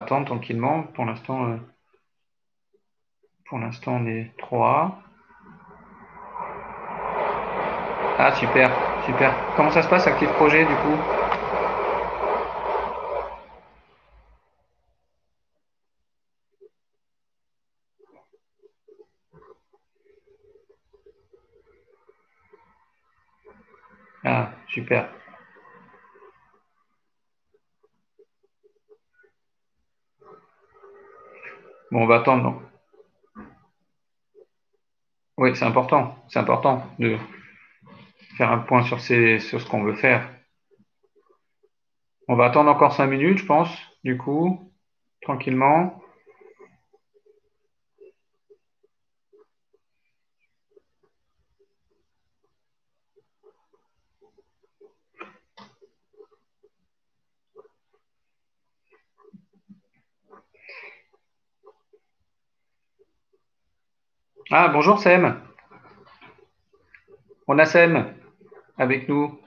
attendre tranquillement. Pour l'instant, on est 3. Ah, super, super. Comment ça se passe, Active Projet, du coup? Ah, super. Bon, on va attendre. Non. Oui, c'est important. C'est important de faire un point sur ce qu'on veut faire. On va attendre encore 5 minutes, je pense, du coup, tranquillement. Ah, bonjour, Sem. On a Sem avec nous.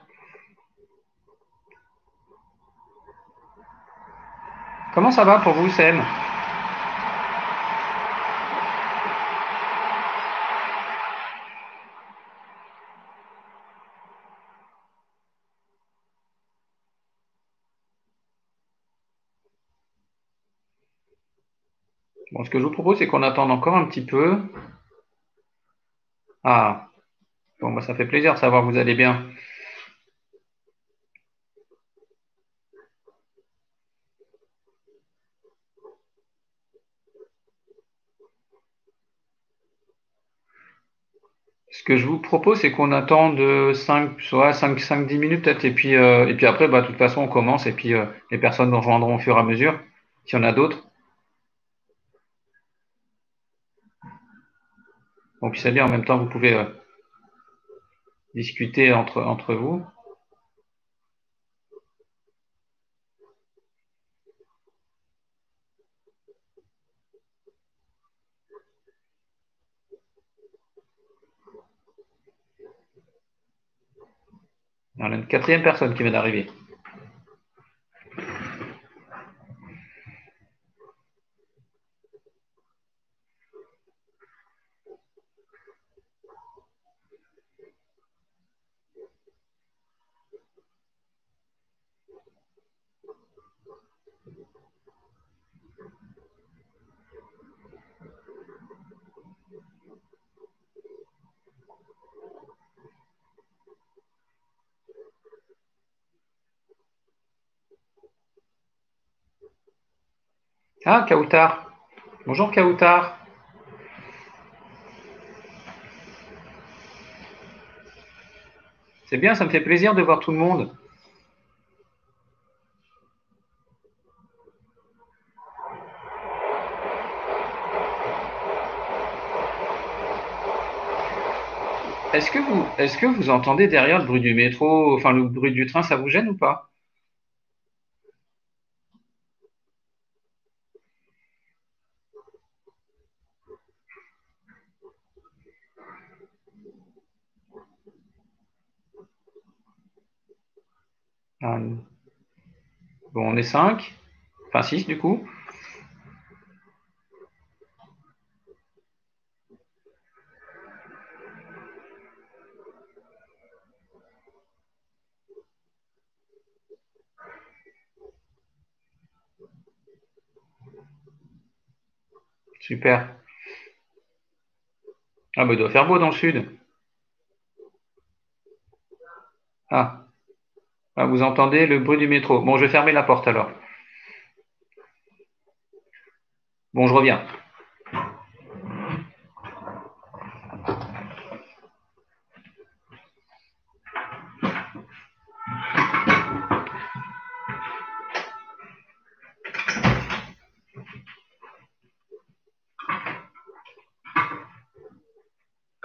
Comment ça va pour vous, Sem? Bon, ce que je vous propose, c'est qu'on attende encore un petit peu. Ah, bon, bah, ça fait plaisir de savoir que vous allez bien. Ce que je vous propose, c'est qu'on attende 5, 10 minutes peut-être, et puis après, bah, de toute façon, on commence, et puis les personnes nous rejoindront au fur et à mesure, s'il y en a d'autres. Bon, puis c'est bien, en même temps, vous pouvez discuter entre vous. On a une quatrième personne qui vient d'arriver. Ah, Kautar. Bonjour, Kautar. C'est bien, ça me fait plaisir de voir tout le monde. Est-ce que vous entendez derrière le bruit du métro, enfin le bruit du train, ça vous gêne ou pas? Ah, bon, on est 5, enfin 6 du coup. Super. Ah, bah, il doit faire beau dans le sud. Ah, ah, vous entendez le bruit du métro. Bon, je vais fermer la porte alors. Bon, je reviens.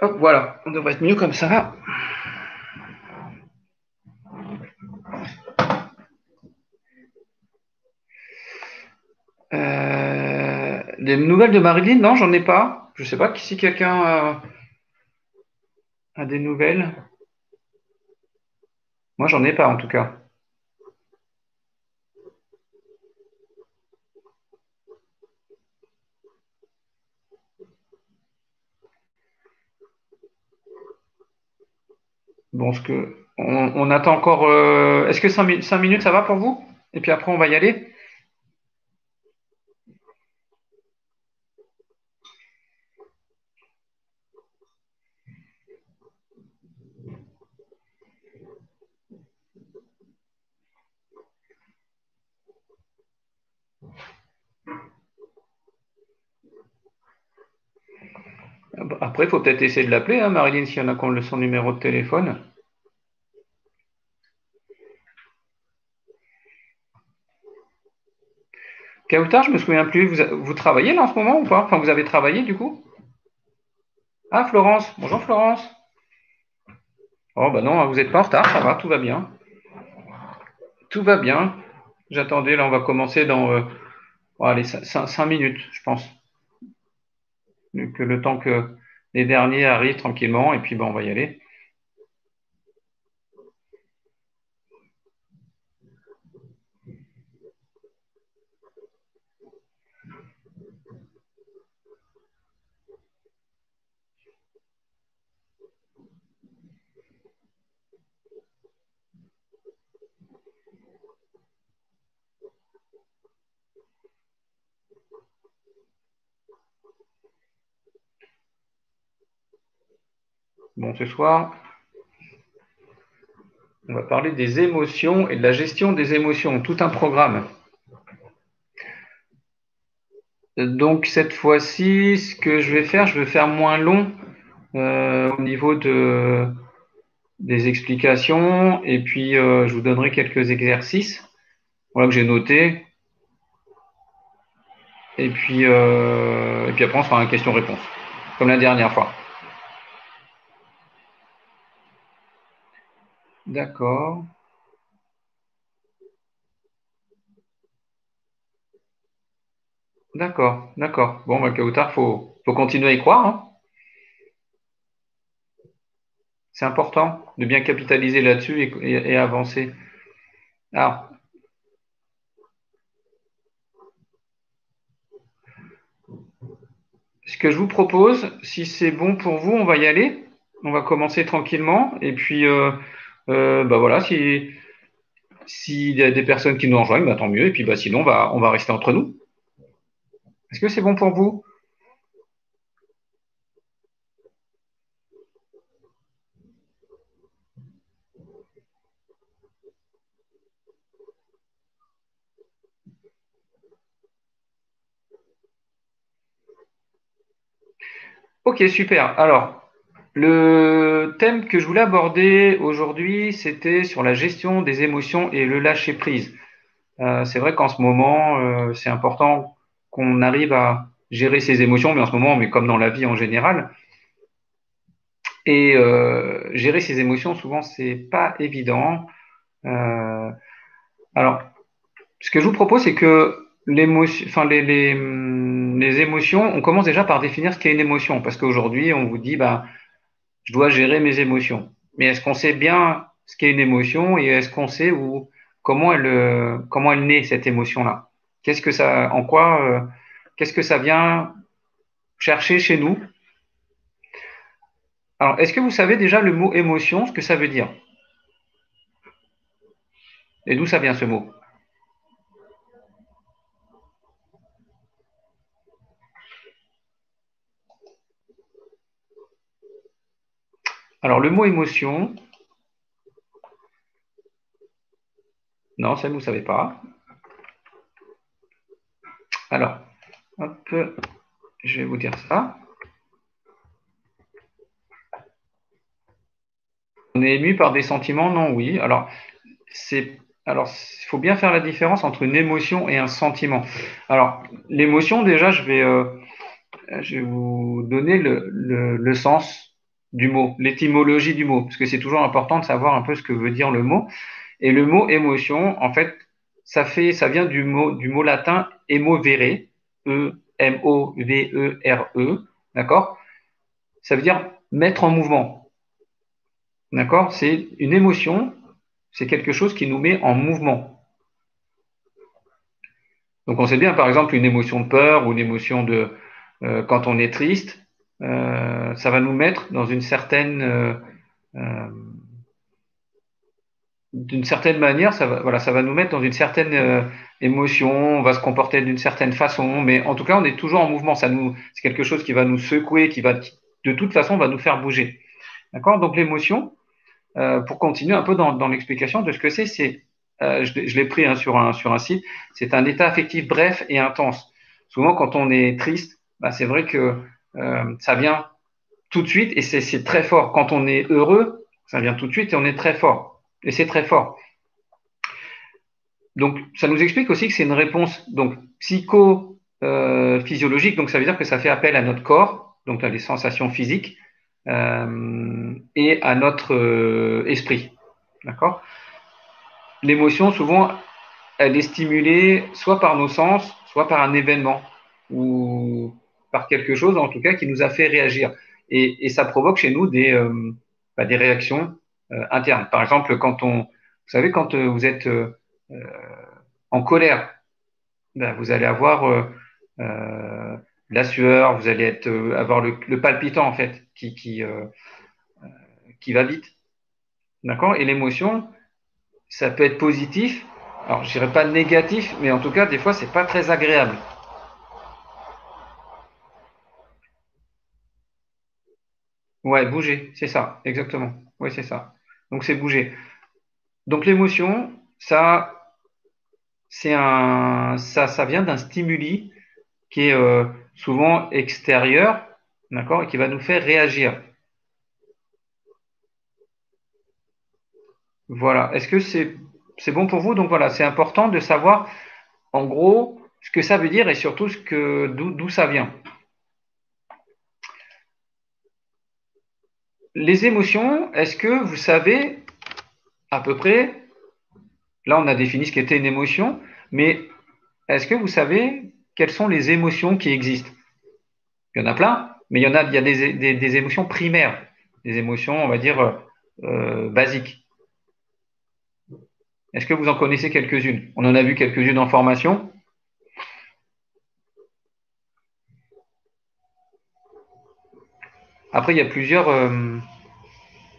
Hop, voilà, on devrait être mieux comme ça. Des nouvelles de Marilyn? Non, j'en ai pas. Je sais pas si quelqu'un a des nouvelles. Moi, j'en ai pas en tout cas. Bon, on attend encore. Est-ce que 5 minutes, ça va pour vous? Et puis après, on va y aller? Après, il faut peut-être essayer de l'appeler, hein, Marilyn, s'il y en a qui ont son numéro de téléphone. Kautar, je me souviens plus. Vous travaillez là en ce moment ou pas? Enfin, vous avez travaillé du coup? Ah, Florence. Bonjour Florence. Oh, bah non, vous n'êtes pas en retard, ça va, tout va bien. Tout va bien. J'attendais, là, on va commencer dans allez, 5 minutes, je pense. Que le temps que les derniers arrivent tranquillement, et puis on va y aller. Bon, ce soir, on va parler des émotions et de la gestion des émotions, tout un programme. Donc cette fois-ci, ce que je vais faire moins long au niveau des explications, et puis je vous donnerai quelques exercices, voilà, que j'ai notés, et puis après on fera un question-réponse, comme la dernière fois. D'accord, d'accord, d'accord. Bon, Kautar, faut continuer à y croire, hein. C'est important de bien capitaliser là-dessus et avancer. Alors, ce que je vous propose, si c'est bon pour vous, on va y aller. On va commencer tranquillement. Et puis, voilà, s'il y a des personnes qui nous rejoignent, bah, tant mieux. Et puis, bah, sinon, on va rester entre nous. Est-ce que c'est bon pour vous? Ok, super. Alors, le thème que je voulais aborder aujourd'hui, c'était sur la gestion des émotions et le lâcher-prise. C'est vrai qu'en ce moment, c'est important qu'on arrive à gérer ses émotions, mais en ce moment, mais comme dans la vie en général. Et gérer ses émotions, souvent, c'est pas évident. Euh, alors, ce que je vous propose, c'est que les émotions, on commence déjà par définir ce qu'est une émotion, parce qu'aujourd'hui, on vous dit, bah, je dois gérer mes émotions. Mais est-ce qu'on sait bien ce qu'est une émotion et est-ce qu'on sait comment elle naît cette émotion-là? Qu'est-ce que ça vient chercher chez nous? Alors, est-ce que vous savez déjà le mot émotion, ce que ça veut dire? Et d'où ça vient ce mot? Alors, le mot émotion, non, ça, vous ne savez pas. Alors, hop, je vais vous dire ça. On est ému par des sentiments, non, oui. Il faut bien faire la différence entre une émotion et un sentiment. Alors, l'émotion, déjà, je vais vous donner le sens du mot, l'étymologie du mot, parce que c'est toujours important de savoir un peu ce que veut dire le mot. Et le mot émotion, en fait, ça vient du mot latin emovere, E-M-O-V-E-R-E, d'accord? Ça veut dire mettre en mouvement, d'accord? C'est une émotion, c'est quelque chose qui nous met en mouvement. Donc on sait bien, par exemple, une émotion de peur ou une émotion quand on est triste, ça va nous mettre dans une certaine d'une certaine manière, voilà, ça va nous mettre dans une certaine émotion, on va se comporter d'une certaine façon, mais en tout cas, on est toujours en mouvement. C'est quelque chose qui va nous secouer, de toute façon, va nous faire bouger. D'accord? Donc l'émotion, pour continuer un peu dans l'explication de ce que je l'ai pris hein, sur un site, c'est un état affectif bref et intense. Souvent, quand on est triste, bah, c'est vrai que ça vient tout de suite et c'est très fort. Quand on est heureux, ça vient tout de suite et on est très fort. Et c'est très fort. Donc, ça nous explique aussi que c'est une réponse donc psycho-physiologique. Donc, ça veut dire que ça fait appel à notre corps, donc à des sensations physiques, et à notre esprit. D'accord? L'émotion, souvent, elle est stimulée soit par nos sens, soit par un événement ou par quelque chose, en tout cas, qui nous a fait réagir. Et ça provoque chez nous des réactions internes. Par exemple, vous savez, quand vous êtes en colère, ben, vous allez avoir de la sueur, vous allez avoir le palpitant, en fait, qui va vite. D'accord? Et l'émotion, ça peut être positif. Alors, je dirais pas négatif, mais en tout cas, des fois, c'est pas très agréable. Ouais, bouger, c'est ça, exactement. Ouais, c'est ça. Donc, c'est bouger. Donc, l'émotion, ça vient d'un stimuli qui est souvent extérieur, d'accord, et qui va nous faire réagir. Voilà. Est-ce que c'est bon pour vous? Donc, voilà, c'est important de savoir, en gros, ce que ça veut dire et surtout d'où ça vient. Les émotions, est-ce que vous savez à peu près, là, on a défini ce qu'était une émotion, mais est-ce que vous savez quelles sont les émotions qui existent? Il y en a plein, mais il y a des émotions primaires, des émotions, on va dire, basiques. Est-ce que vous en connaissez quelques-unes? On en a vu quelques-unes en formation. Après, il y a plusieurs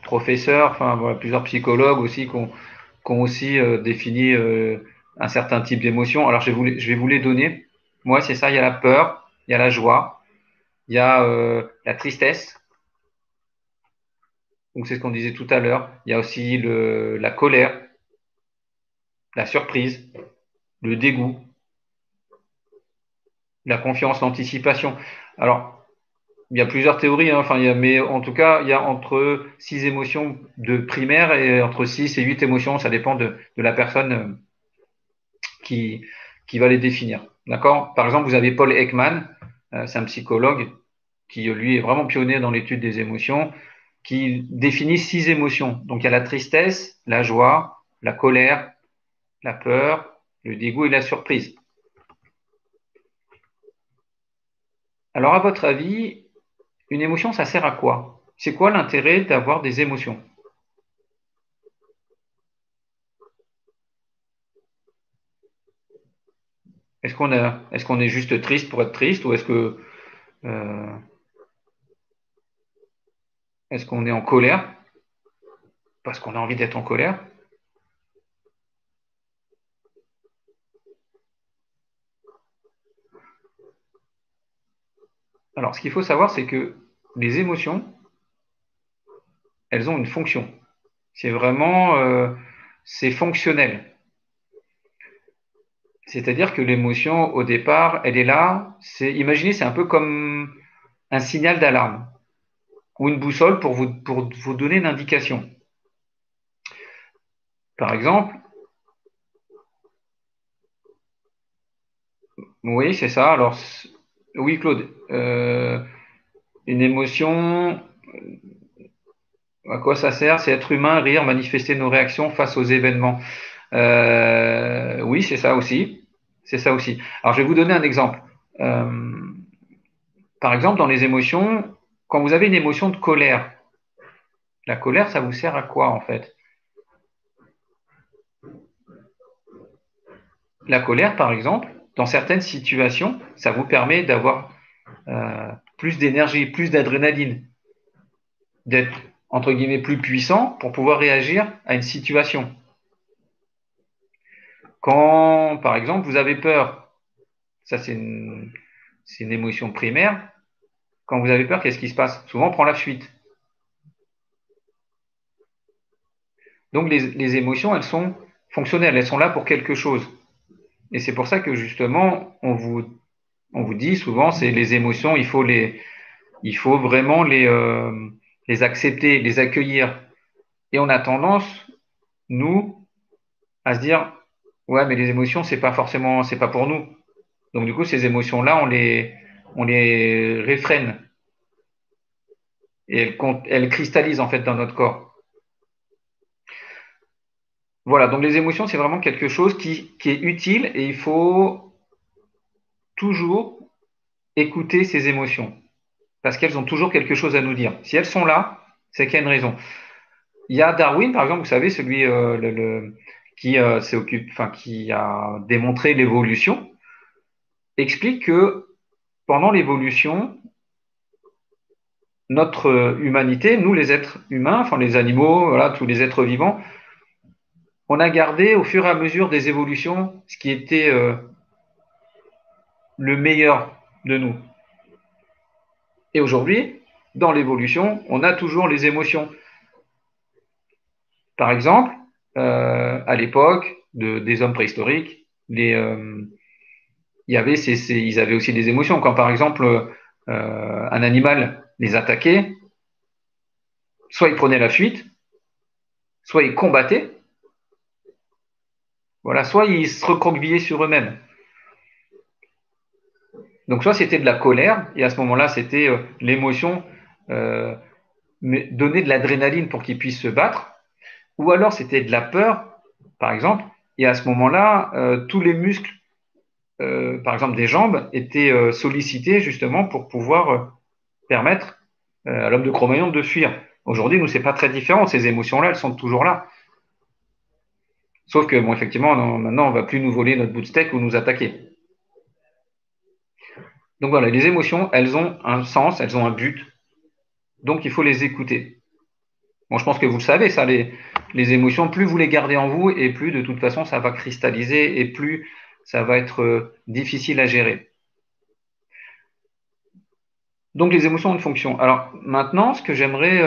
professeurs, enfin, voilà, plusieurs psychologues aussi qui ont aussi défini un certain type d'émotion. Alors, je vais vous les donner. Moi, c'est ça, il y a la peur, il y a la joie, il y a la tristesse. Donc, c'est ce qu'on disait tout à l'heure. Il y a aussi la colère, la surprise, le dégoût, la confiance, l'anticipation. Alors, il y a plusieurs théories, hein, enfin, mais en tout cas, il y a entre 6 émotions de primaire et entre 6 et 8 émotions. Ça dépend de la personne qui, qui va les définir. D'accord? Par exemple, vous avez Paul Ekman, c'est un psychologue qui, lui, est vraiment pionnier dans l'étude des émotions, qui définit 6 émotions. Donc, il y a la tristesse, la joie, la colère, la peur, le dégoût et la surprise. Alors, à votre avis, une émotion, ça sert à quoi? C'est quoi l'intérêt d'avoir des émotions? Est-ce qu'on est juste triste pour être triste ou euh, est-ce qu'on est en colère parce qu'on a envie d'être en colère? Alors, ce qu'il faut savoir, c'est que les émotions, elles ont une fonction. C'est vraiment, c'est fonctionnel. C'est-à-dire que l'émotion, au départ, elle est là. Imaginez, c'est un peu comme un signal d'alarme ou une boussole pour vous donner une indication. Par exemple, oui, c'est ça. Alors, oui, Claude, une émotion, à quoi ça sert? C'est être humain, rire, manifester nos réactions face aux événements. Oui, c'est ça aussi. C'est ça aussi. Alors, je vais vous donner un exemple. Euh, Par exemple, dans les émotions, quand vous avez une émotion de colère, la colère, ça vous sert à quoi en fait? La colère, par exemple, dans certaines situations, ça vous permet d'avoir plus d'énergie, plus d'adrénaline, d'être entre guillemets plus puissant pour pouvoir réagir à une situation. Quand, par exemple, vous avez peur, ça c'est une émotion primaire. Quand vous avez peur, qu'est-ce qui se passe? Souvent, on prend la fuite. Donc, les émotions, elles sont fonctionnelles, elles sont là pour quelque chose. Et c'est pour ça que justement, on vous dit souvent, c'est les émotions, il faut vraiment les accepter, les accueillir. Et on a tendance, nous, à se dire, ouais, mais les émotions, c'est pas forcément, c'est pas pour nous. Donc du coup, ces émotions-là, on les réfrène et elles cristallisent en fait dans notre corps. Voilà, donc les émotions, c'est vraiment quelque chose qui est utile et il faut toujours écouter ces émotions parce qu'elles ont toujours quelque chose à nous dire. Si elles sont là, c'est qu'il y a une raison. Il y a Darwin, par exemple, vous savez, celui qui enfin, qui a démontré l'évolution, explique que pendant l'évolution, notre humanité, nous les êtres humains, enfin les animaux, voilà, tous les êtres vivants, on a gardé au fur et à mesure des évolutions ce qui était le meilleur de nous. Et aujourd'hui, dans l'évolution, on a toujours les émotions. Par exemple, à l'époque des hommes préhistoriques, il y avait ils avaient aussi des émotions. Quand par exemple un animal les attaquait, soit ils prenaient la fuite, soit ils combattaient, voilà, soit ils se recroquevillaient sur eux-mêmes. Donc soit c'était de la colère, et à ce moment-là c'était l'émotion, donner de l'adrénaline pour qu'ils puissent se battre, ou alors c'était de la peur, par exemple, et à ce moment-là, tous les muscles, par exemple des jambes, étaient sollicités justement pour pouvoir permettre à l'homme de Cro-Magnon de fuir. Aujourd'hui, nous, c'est pas très différent. Ces émotions-là, elles sont toujours là. Sauf que, bon, effectivement, maintenant, on va plus nous voler notre bout de steak ou nous attaquer. Donc voilà, les émotions, elles ont un sens, elles ont un but. Donc, il faut les écouter. Bon, je pense que vous le savez, ça, les émotions, plus vous les gardez en vous, et plus, de toute façon, ça va cristalliser, et plus ça va être difficile à gérer. Donc, les émotions ont une fonction. Alors, maintenant, ce que j'aimerais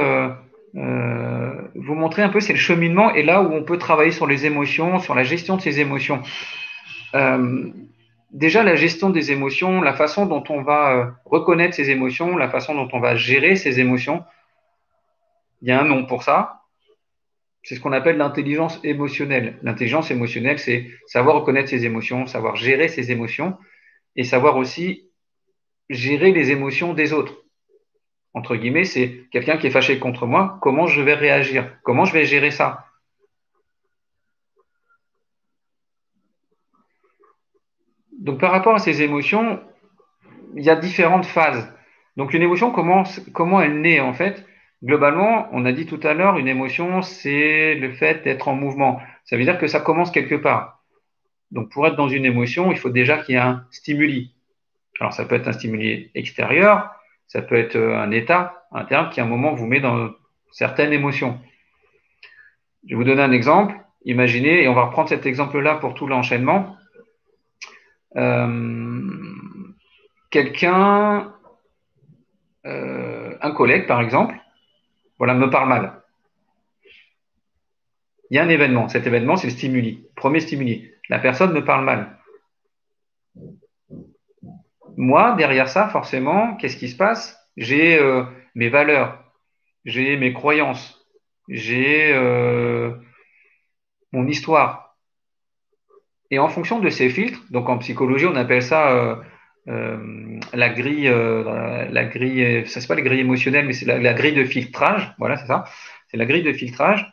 vous montrer un peu, c'est le cheminement, et là où on peut travailler sur les émotions, sur la gestion de ces émotions. Euh, Déjà, la gestion des émotions, la façon dont on va reconnaître ces émotions, la façon dont on va gérer ces émotions, il y a un nom pour ça. C'est ce qu'on appelle l'intelligence émotionnelle. L'intelligence émotionnelle, c'est savoir reconnaître ses émotions, savoir gérer ses émotions et savoir aussi gérer les émotions des autres. Entre guillemets, c'est quelqu'un qui est fâché contre moi, comment je vais réagir, comment je vais gérer ça. Donc par rapport à ces émotions, il y a différentes phases. Donc une émotion, comment elle naît en fait? Globalement, on a dit tout à l'heure, une émotion, c'est le fait d'être en mouvement. Ça veut dire que ça commence quelque part. Donc pour être dans une émotion, il faut déjà qu'il y ait un stimuli. Alors ça peut être un stimuli extérieur, ça peut être un état interne qui à un moment vous met dans certaines émotions. Je vais vous donner un exemple. Imaginez, et on va reprendre cet exemple-là pour tout l'enchaînement. Euh, Quelqu'un, un collègue par exemple, voilà, me parle mal. Il y a un événement. Cet événement, c'est le stimuli. Premier stimuli. La personne me parle mal. Moi, derrière ça, forcément, qu'est-ce qui se passe? J'ai mes valeurs, j'ai mes croyances, j'ai mon histoire. Et en fonction de ces filtres, donc en psychologie, on appelle ça la grille, ça c'est pas la grille émotionnelle, mais c'est la grille de filtrage. Voilà, c'est ça. C'est la grille de filtrage.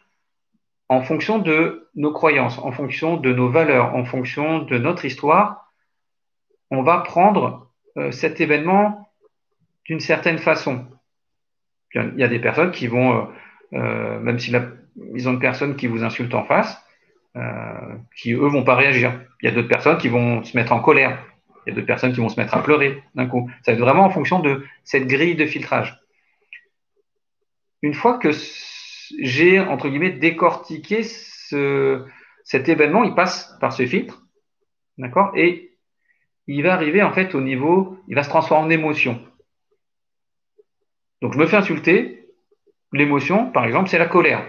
En fonction de nos croyances, en fonction de nos valeurs, en fonction de notre histoire, on va prendre cet événement d'une certaine façon. Il y a des personnes qui vont, même si ils ont une personne qui vous insulte en face, qui eux vont pas réagir. Il y a d'autres personnes qui vont se mettre en colère. Il y a d'autres personnes qui vont se mettre à pleurer d'un coup. Ça va être vraiment en fonction de cette grille de filtrage. Une fois que j'ai, entre guillemets, décortiqué cet événement, il passe par ce filtre, d'accord? Et il va arriver en fait au niveau, il va se transformer en émotion. Donc je me fais insulter, l'émotion, par exemple, c'est la colère.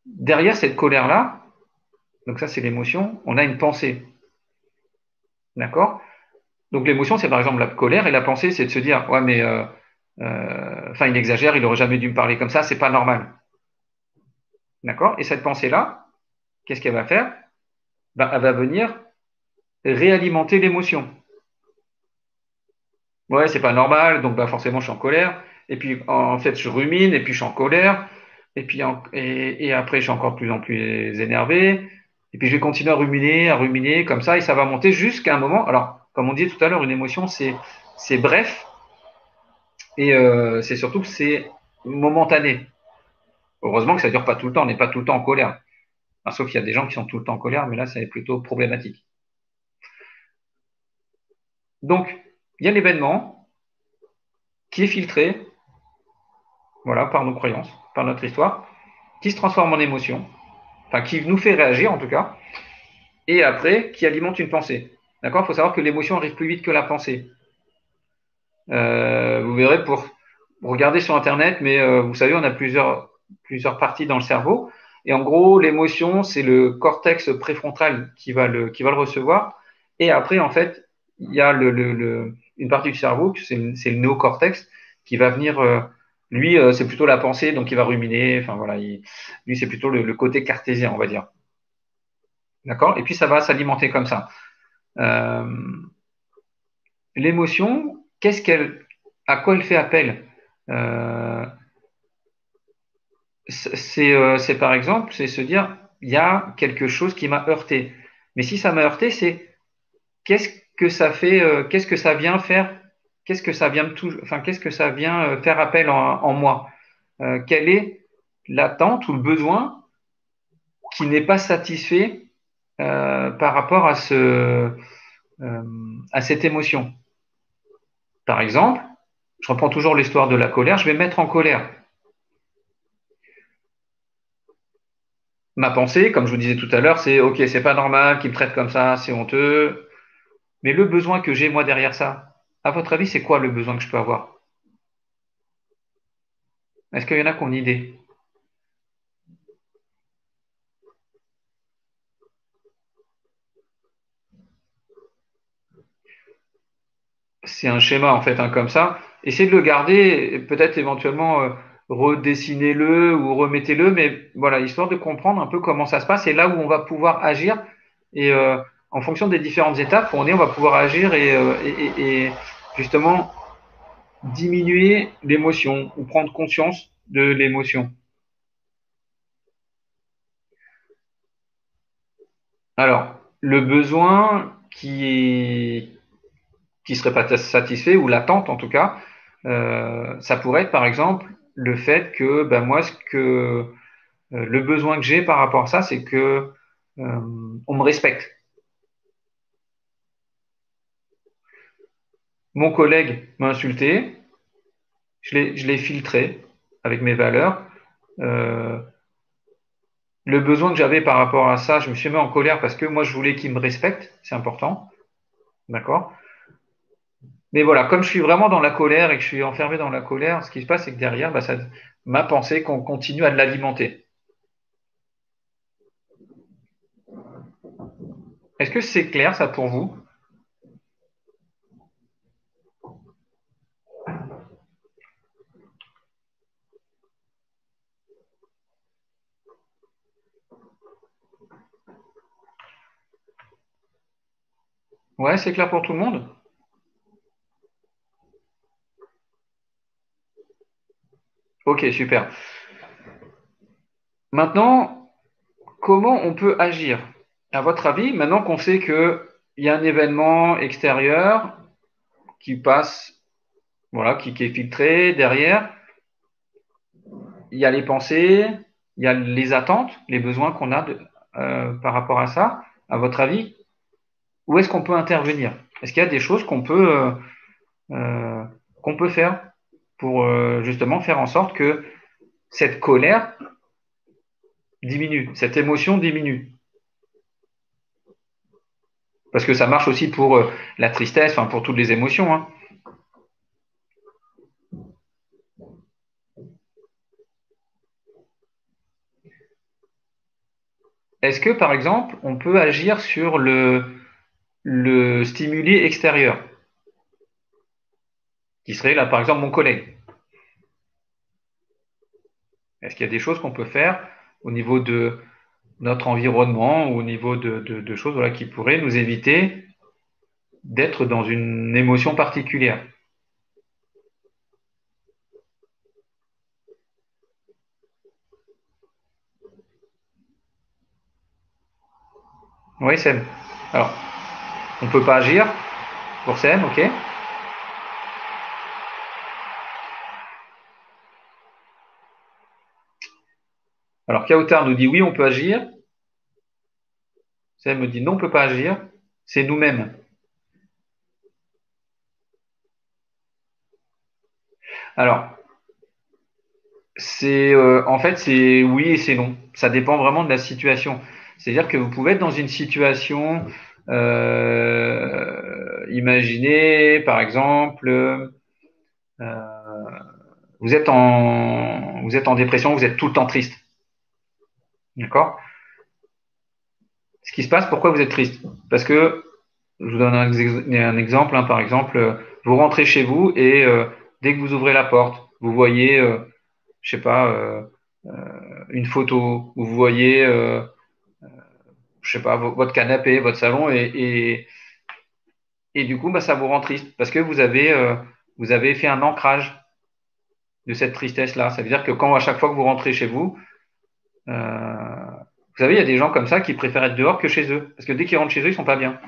Derrière cette colère-là, donc ça c'est l'émotion, on a une pensée, d'accord? Donc l'émotion, c'est par exemple la colère, et la pensée, c'est de se dire, ouais, mais enfin, il exagère, il aurait jamais dû me parler comme ça, c'est pas normal, d'accord? Et cette pensée-là, qu'est-ce qu'elle va faire? Ben, elle va venir réalimenter l'émotion. Ouais, c'est pas normal, donc bah forcément je suis en colère. Et puis en fait je rumine, et puis je suis en colère. Et puis et après je suis encore de plus en plus énervé. Et puis je vais continuer à ruminer comme ça, et ça va monter jusqu'à un moment. Alors, comme on dit tout à l'heure, une émotion c'est bref, et c'est surtout que c'est momentané. Heureusement que ça dure pas tout le temps, on n'est pas tout le temps en colère. Enfin, sauf qu'il y a des gens qui sont tout le temps en colère, mais là c'est plutôt problématique. Donc il y a l'événement qui est filtré, voilà, par nos croyances, par notre histoire, qui se transforme en émotion, enfin qui nous fait réagir en tout cas, et après qui alimente une pensée. D'accord? Il faut savoir que l'émotion arrive plus vite que la pensée. Vous verrez pour regarder sur Internet, mais vous savez, on a plusieurs parties dans le cerveau. Et en gros, l'émotion, c'est le cortex préfrontal qui va le recevoir. Et après, en fait, il y a une partie du cerveau, c'est le néocortex, qui va venir, lui, c'est plutôt la pensée, donc il va ruminer. Enfin voilà, lui, c'est plutôt le côté cartésien, on va dire. D'accord? Et puis, ça va s'alimenter comme ça. Euh, L'émotion, à quoi elle fait appel? Euh, c'est par exemple, c'est se dire, il y a quelque chose qui m'a heurté. Mais si ça m'a heurté, c'est qu'est-ce que ça fait, qu'est-ce que ça vient faire, qu'est-ce que ça vient enfin, qu'est-ce que ça vient faire appel en moi? Quelle est l'attente ou le besoin qui n'est pas satisfait par rapport à cette émotion? Par exemple, je reprends toujours l'histoire de la colère, je vais me mettre en colère. Ma pensée, comme je vous disais tout à l'heure, c'est OK, c'est pas normal qu'il me traite comme ça, c'est honteux. Mais le besoin que j'ai moi derrière ça, à votre avis, c'est quoi le besoin que je peux avoir? Est-ce qu'il y en a qui ont une idée? C'est un schéma en fait, hein, comme ça. Essayez de le garder, et peut-être éventuellement redessinez-le ou remettez-le, mais voilà, histoire de comprendre un peu comment ça se passe et là où on va pouvoir agir. Et en fonction des différentes étapes où on va pouvoir agir et justement diminuer l'émotion ou prendre conscience de l'émotion. Alors, le besoin qui serait pas satisfait, ou l'attente en tout cas, ça pourrait être par exemple le fait que ben moi, le besoin que j'ai par rapport à ça, c'est que on me respecte. Mon collègue m'a insulté, je l'ai filtré avec mes valeurs. Euh, le besoin que j'avais par rapport à ça, je me suis mis en colère parce que moi, je voulais qu'il me respecte, c'est important, d'accord? Mais voilà, comme je suis vraiment dans la colère et que je suis enfermé dans la colère, ce qui se passe, c'est que derrière, bah, ma pensée qu'on continue à l'alimenter. Est-ce que c'est clair ça pour vous? Ouais, c'est clair pour tout le monde? Ok, super. Maintenant, comment on peut agir? À votre avis, maintenant qu'on sait qu'il y a un événement extérieur qui passe, voilà, qui est filtré derrière, il y a les pensées, il y a les attentes, les besoins qu'on a par rapport à ça. À votre avis, où est-ce qu'on peut intervenir? Est-ce qu'il y a des choses euh, qu'on peut faire pour justement faire en sorte que cette colère diminue, cette émotion diminue. Parce que ça marche aussi pour la tristesse, enfin pour toutes les émotions, hein. Est-ce que, par exemple, on peut agir sur le stimuli extérieur, qui serait là, par exemple, mon collègue? Est-ce qu'il y a des choses qu'on peut faire au niveau de notre environnement ou au niveau de choses voilà, qui pourraient nous éviter d'être dans une émotion particulière? Oui, Sem. Alors, on ne peut pas agir pour Sem, ok? Alors, Kautar nous dit oui, on peut agir. Sem me dit non, on ne peut pas agir. C'est nous-mêmes. Alors, en fait, c'est oui et c'est non. Ça dépend vraiment de la situation. C'est-à-dire que vous pouvez être dans une situation, imaginez par exemple, vous êtes en dépression, vous êtes tout le temps triste, d'accord? Ce qui se passe, pourquoi vous êtes triste? Parce que je vous donne un exemple, hein, par exemple, vous rentrez chez vous et dès que vous ouvrez la porte, vous voyez, je sais pas, une photo, vous voyez je sais pas, votre canapé, votre salon, et du coup, bah, ça vous rend triste parce que vous avez fait un ancrage de cette tristesse-là. Ça veut dire que quand à chaque fois que vous rentrez chez vous, vous savez, il y a des gens comme ça qui préfèrent être dehors que chez eux parce que dès qu'ils rentrent chez eux, ils sont pas bien.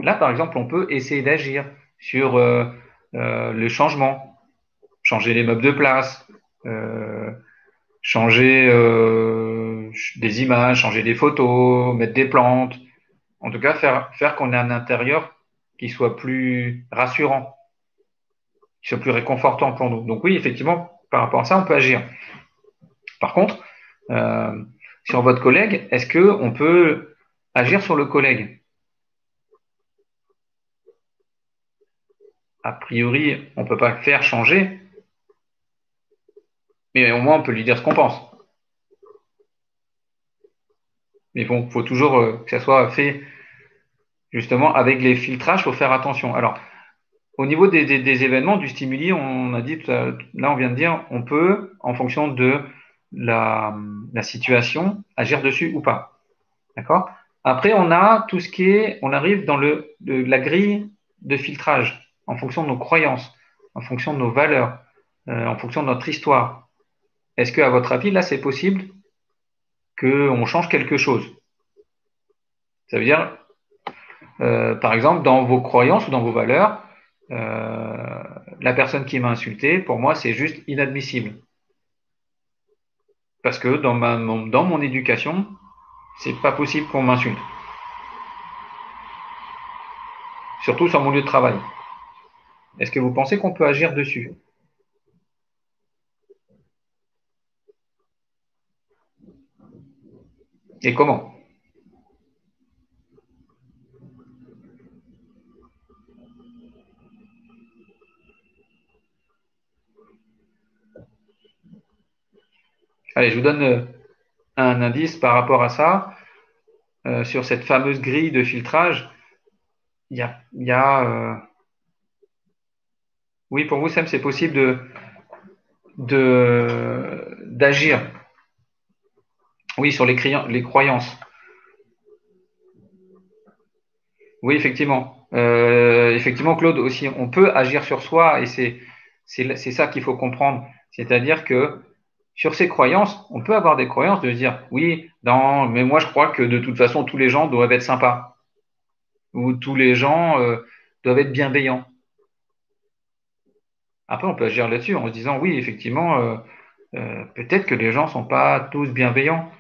Là, par exemple, on peut essayer d'agir sur le changement, changer les meubles de place, euh, changer des images, changer des photos, mettre des plantes. En tout cas, faire qu'on ait un intérieur qui soit plus rassurant, qui soit plus réconfortant pour nous. Donc oui, effectivement, par rapport à ça, on peut agir. Par contre, euh, sur votre collègue, est-ce que on peut agir sur le collègue? A priori, on ne peut pas le faire changer, mais au moins on peut lui dire ce qu'on pense. Mais bon, il faut toujours que ça soit fait justement avec les filtrages, il faut faire attention. Alors, au niveau des événements, du stimuli, on a dit, là on vient de dire, on peut, en fonction de la, la situation, agir dessus ou pas. D'accord? Après, on a tout ce qui est, on arrive dans la grille de filtrage, en fonction de nos croyances, en fonction de nos valeurs, en fonction de notre histoire. Est-ce que, à votre avis, là, c'est possible qu'on change quelque chose? Ça veut dire, par exemple, dans vos croyances ou dans vos valeurs, euh, la personne qui m'a insulté, pour moi, c'est juste inadmissible. Parce que dans mon éducation, c'est pas possible qu'on m'insulte. Surtout sur mon lieu de travail. Est-ce que vous pensez qu'on peut agir dessus? Et comment? Allez, je vous donne un indice par rapport à ça. Sur cette fameuse grille de filtrage, il y a oui, pour vous, Sam, c'est possible d'agir. Oui, sur les croyances. Oui, effectivement. Effectivement, Claude, aussi, on peut agir sur soi et c'est ça qu'il faut comprendre. C'est-à-dire que sur ces croyances, on peut avoir des croyances de se dire, oui, non, mais moi je crois que de toute façon, tous les gens doivent être sympas ou tous les gens doivent être bienveillants. Après, on peut agir là-dessus en se disant, oui, effectivement, peut-être que les gens sont pas tous bienveillants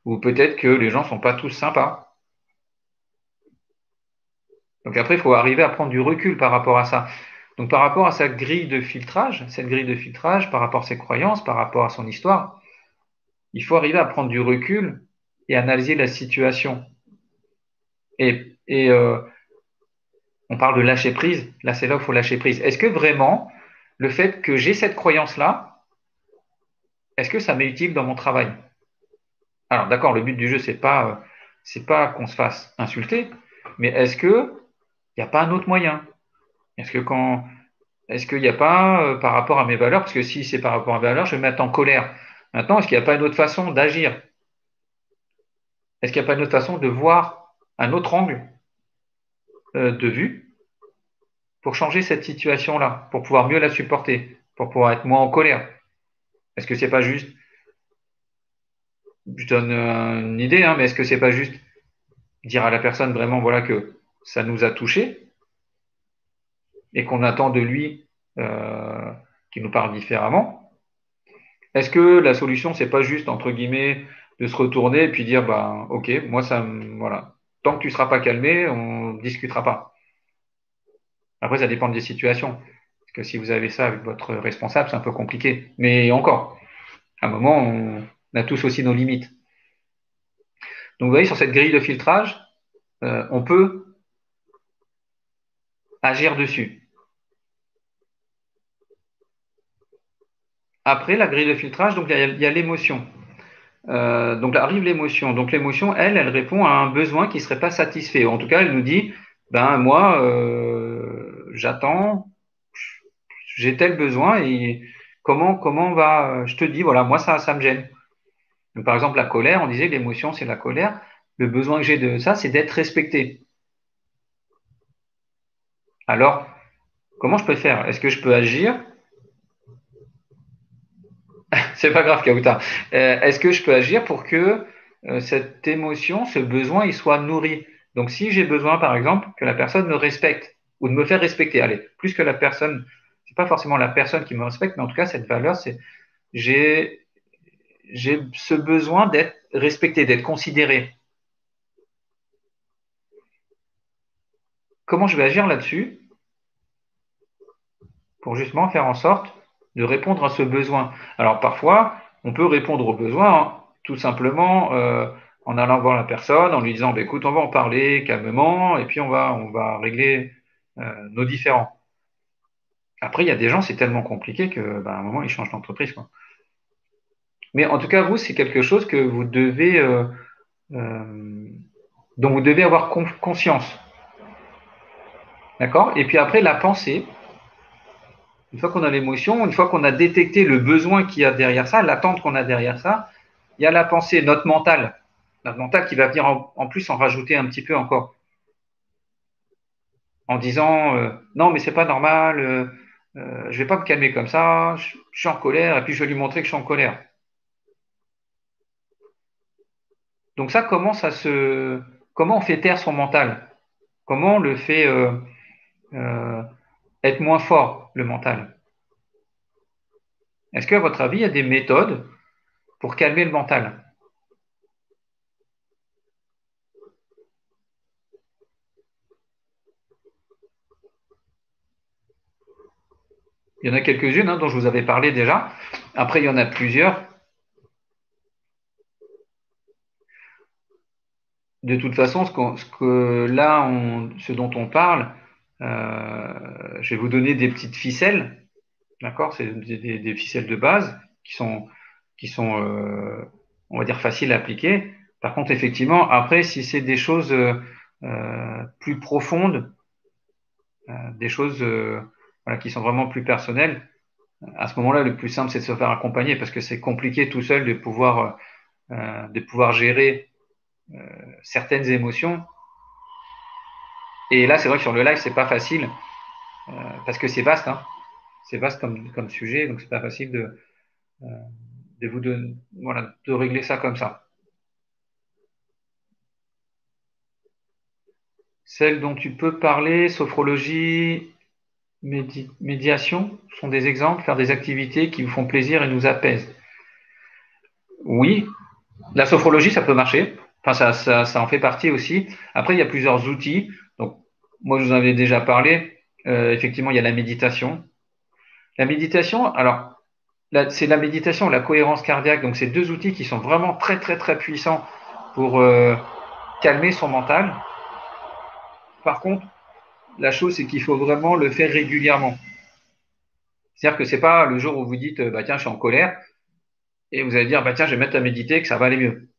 ou peut-être que les gens sont pas tous sympas. Donc après, il faut arriver à prendre du recul par rapport à ça. Donc par rapport à sa grille de filtrage, cette grille de filtrage, par rapport à ses croyances, par rapport à son histoire, il faut arriver à prendre du recul et analyser la situation. Et on parle de lâcher prise. Là, c'est là où il faut lâcher prise. Est-ce que vraiment, le fait que j'ai cette croyance-là, est-ce que ça m'est utile dans mon travail? Alors, d'accord, le but du jeu, c'est pas qu'on se fasse insulter, mais est-ce que il n'y a pas un autre moyen? Est-ce que quand, est-ce qu'il n'y a pas, par rapport à mes valeurs, parce que si c'est par rapport à mes valeurs, je vais me mettre en colère. Maintenant, est-ce qu'il n'y a pas une autre façon d'agir? Est-ce qu'il n'y a pas une autre façon de voir un autre angle de vue pour changer cette situation-là, pour pouvoir mieux la supporter, pour pouvoir être moins en colère? Est-ce que c'est pas juste, je donne une idée, hein, mais est-ce que c'est pas juste dire à la personne vraiment voilà que ça nous a touché et qu'on attend de lui qu'il nous parle différemment? Est-ce que la solution c'est pas juste entre guillemets de se retourner et puis dire bah ok moi voilà, tant que tu seras pas calmé on discutera pas. Après ça dépend des situations parce que si vous avez ça avec votre responsable c'est un peu compliqué, mais encore à un moment on a tous aussi nos limites. Donc vous voyez sur cette grille de filtrage on peut agir dessus. Après la grille de filtrage, donc il y a l'émotion. Donc arrive l'émotion. Donc l'émotion, elle répond à un besoin qui ne serait pas satisfait. En tout cas, elle nous dit, ben moi, j'attends, j'ai tel besoin et comment va, je te dis, voilà, moi ça me gêne. Donc, par exemple, la colère, on disait l'émotion, c'est la colère. Le besoin que j'ai de ça, c'est d'être respecté. Alors, comment je peux faire? Est-ce que je peux agir? C'est pas grave, Kauta. Est-ce que je peux agir pour que cette émotion, ce besoin, il soit nourri? Donc, si j'ai besoin, par exemple, que la personne me respecte ou de me faire respecter, allez, plus que la personne, c'est pas forcément la personne qui me respecte, mais en tout cas, cette valeur, c'est j'ai j'ai ce besoin d'être respecté, d'être considéré. Comment je vais agir là-dessus pour justement faire en sorte de répondre à ce besoin? Alors, parfois, on peut répondre au besoin hein, tout simplement en allant voir la personne, en lui disant, bah, écoute, on va en parler calmement, et puis on va régler nos différends. Après, il y a des gens, c'est tellement compliqué que, bah, à un moment, ils changent d'entreprise, quoi. Mais en tout cas, vous, c'est quelque chose que vous devez, euh, dont vous devez avoir conscience. D'accord? Et puis après, la pensée, une fois qu'on a l'émotion, une fois qu'on a détecté le besoin qu'il y a derrière ça, l'attente qu'on a derrière ça, il y a la pensée, notre mental. Notre mental qui va venir en plus en rajouter un petit peu encore. En disant non, mais c'est pas normal, je vais pas me calmer comme ça, je suis en colère, et puis je vais lui montrer que je suis en colère. Donc ça, comment on fait taire son mental? Comment on le fait euh, être moins fort, le mental? Est-ce qu'à votre avis, il y a des méthodes pour calmer le mental? Il y en a quelques-unes hein, dont je vous avais parlé déjà. Après, il y en a plusieurs. De toute façon, ce dont on parle, je vais vous donner des petites ficelles, d'accord? C'est des ficelles de base qui sont, on va dire, faciles à appliquer. Par contre, effectivement, après, si c'est des choses plus profondes, des choses voilà, qui sont vraiment plus personnelles, à ce moment-là, le plus simple, c'est de se faire accompagner parce que c'est compliqué tout seul de pouvoir gérer certaines émotions. Et là, c'est vrai que sur le live, c'est pas facile parce que c'est vaste, hein. C'est vaste comme sujet, donc c'est pas facile euh, voilà, de régler ça comme ça. Celles dont tu peux parler, sophrologie, médiation, sont des exemples, faire des activités qui vous font plaisir et nous apaisent. Oui, la sophrologie, ça peut marcher. Enfin, ça en fait partie aussi. Après, il y a plusieurs outils. Donc, moi, je vous en avais déjà parlé. Effectivement, il y a la méditation. La méditation, alors, c'est la méditation, la cohérence cardiaque. Donc, c'est deux outils qui sont vraiment très, très, très puissants pour calmer son mental. Par contre, la chose, c'est qu'il faut vraiment le faire régulièrement. C'est-à-dire que c'est pas le jour où vous dites, bah tiens, je suis en colère, et vous allez dire, bah tiens, je vais mettre à méditer, que ça va aller mieux.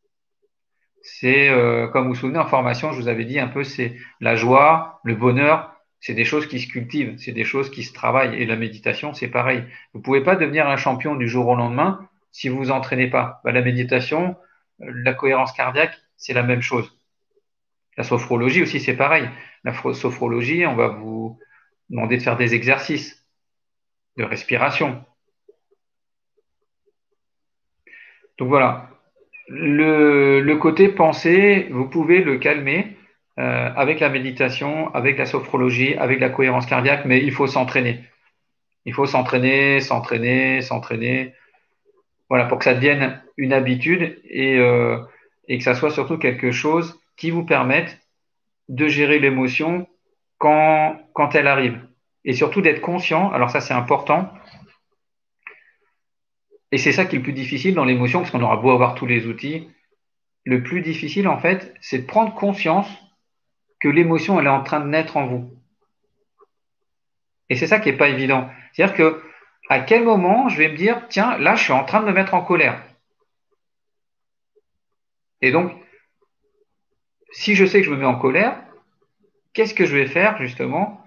C'est, comme vous vous souvenez, en formation, je vous avais dit un peu, c'est la joie, le bonheur, c'est des choses qui se cultivent, c'est des choses qui se travaillent. Et la méditation, c'est pareil. Vous ne pouvez pas devenir un champion du jour au lendemain si vous vous entraînez pas. Bah, la méditation, la cohérence cardiaque, c'est la même chose. La sophrologie aussi, c'est pareil. La sophrologie, on va vous demander de faire des exercices de respiration. Donc voilà, le côté pensée, vous pouvez le calmer avec la méditation, avec la sophrologie, avec la cohérence cardiaque, mais il faut s'entraîner. Il faut s'entraîner, s'entraîner, s'entraîner, voilà, pour que ça devienne une habitude et que ça soit surtout quelque chose qui vous permette de gérer l'émotion quand elle arrive. Et surtout d'être conscient, alors ça c'est important, et c'est ça qui est le plus difficile dans l'émotion, parce qu'on aura beau avoir tous les outils, le plus difficile en fait, c'est de prendre conscience que l'émotion, elle est en train de naître en vous. Et c'est ça qui n'est pas évident. C'est-à-dire que à quel moment je vais me dire, tiens, là, je suis en train de me mettre en colère. Et donc, si je sais que je me mets en colère, qu'est-ce que je vais faire justement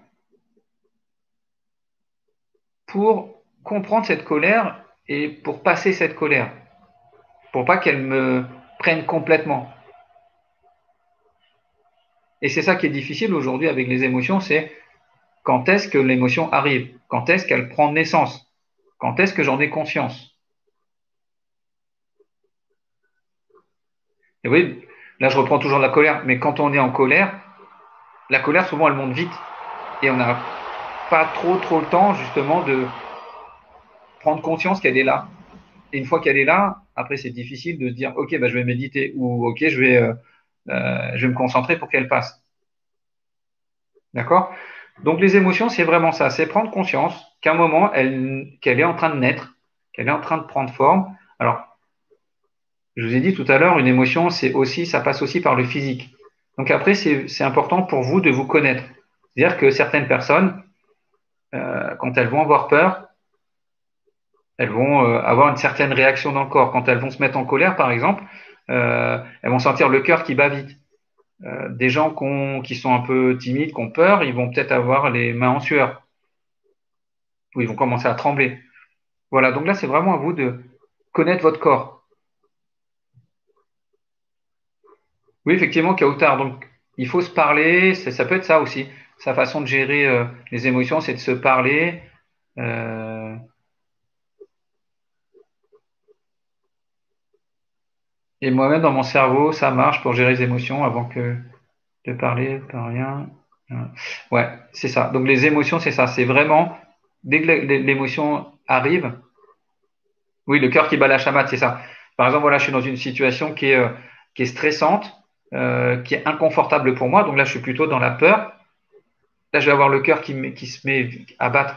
pour comprendre cette colère et pour passer cette colère, pour pas qu'elle me prenne complètement. Et c'est ça qui est difficile aujourd'hui avec les émotions, c'est quand est-ce que l'émotion arrive, quand est-ce qu'elle prend naissance, quand est-ce que j'en ai conscience. Et oui, là je reprends toujours la colère, mais quand on est en colère, la colère souvent elle monte vite et on n'a pas trop le temps justement de prendre conscience qu'elle est là. Et une fois qu'elle est là, après c'est difficile de se dire ok bah, je vais méditer ou ok je vais me concentrer pour qu'elle passe. D'accord? Donc les émotions c'est vraiment ça, c'est prendre conscience qu'à un moment qu'elle est en train de naître, qu'elle est en train de prendre forme. Alors je vous ai dit tout à l'heure, une émotion, ça passe aussi par le physique. Donc après, c'est important pour vous de vous connaître. C'est-à-dire que certaines personnes, quand elles vont avoir peur, elles vont avoir une certaine réaction dans le corps. Quand elles vont se mettre en colère, par exemple, elles vont sentir le cœur qui bat vite. Des gens qui sont un peu timides, qui ont peur, ils vont peut-être avoir les mains en sueur, ou ils vont commencer à trembler. Voilà, donc là, c'est vraiment à vous de connaître votre corps. Oui, effectivement, Kautar. Donc, il faut se parler. Ça peut être ça aussi. Sa façon de gérer les émotions, c'est de se parler. Euh, et moi-même, dans mon cerveau, ça marche pour gérer les émotions avant que de parler, pas rien. Ouais, c'est ça. Donc, les émotions, c'est ça. C'est vraiment, dès que l'émotion arrive, oui, le cœur qui bat la chamade, c'est ça. Par exemple, voilà, je suis dans une situation qui est stressante, qui est inconfortable pour moi. Donc là, je suis plutôt dans la peur. Là, je vais avoir le cœur qui se met à battre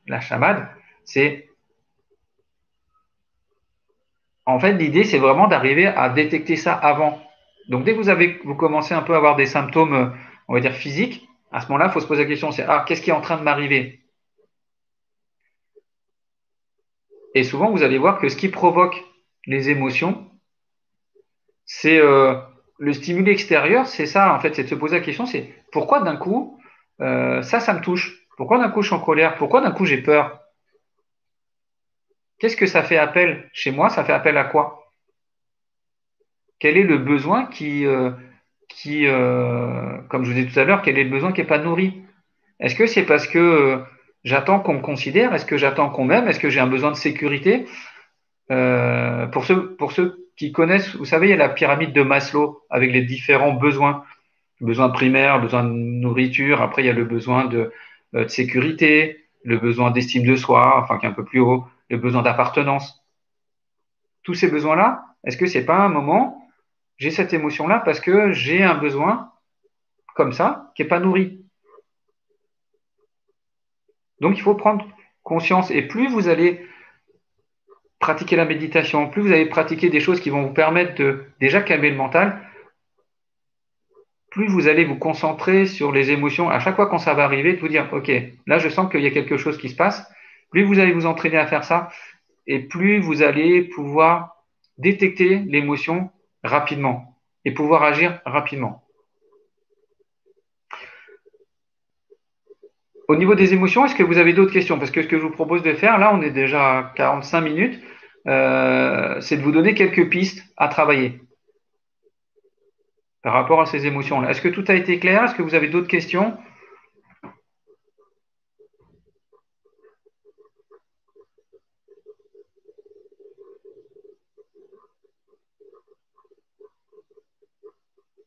la chamade. C'est, en fait, l'idée, c'est vraiment d'arriver à détecter ça avant. Donc, dès que vous commencez un peu à avoir des symptômes, on va dire physiques, à ce moment-là, il faut se poser la question, c'est, ah, qu'est-ce qui est en train de m'arriver? Et souvent, vous allez voir que ce qui provoque les émotions, c'est le stimuli extérieur, c'est ça, en fait, c'est de se poser la question, c'est pourquoi d'un coup, ça me touche? Pourquoi d'un coup je suis en colère? Pourquoi d'un coup j'ai peur? Qu'est-ce que ça fait appel chez moi? Ça fait appel à quoi? Quel est le besoin comme je vous disais tout à l'heure, quel est le besoin qui n'est pas nourri? Est-ce que c'est parce que j'attends qu'on me considère? Est-ce que j'attends qu'on m'aime? Est-ce que j'ai un besoin de sécurité? Pour ceux qui connaissent, vous savez, il y a la pyramide de Maslow avec les différents besoins. Le besoin primaire, le besoin de nourriture, après il y a le besoin de sécurité, le besoin d'estime de soi, enfin qui est un peu plus haut, le besoin d'appartenance. Tous ces besoins-là, est-ce que c'est pas un moment, j'ai cette émotion-là parce que j'ai un besoin comme ça qui n'est pas nourri. Donc il faut prendre conscience. Et plus vous allez pratiquez la méditation, plus vous allez pratiquer des choses qui vont vous permettre de déjà calmer le mental, plus vous allez vous concentrer sur les émotions. À chaque fois quand ça va arriver, de vous dire, OK, là je sens qu'il y a quelque chose qui se passe. Plus vous allez vous entraîner à faire ça, et plus vous allez pouvoir détecter l'émotion rapidement et pouvoir agir rapidement. Au niveau des émotions, est-ce que vous avez d'autres questions? Parce que ce que je vous propose de faire, là on est déjà à 45 minutes, c'est de vous donner quelques pistes à travailler par rapport à ces émotions-là. Est-ce que tout a été clair? Est-ce que vous avez d'autres questions?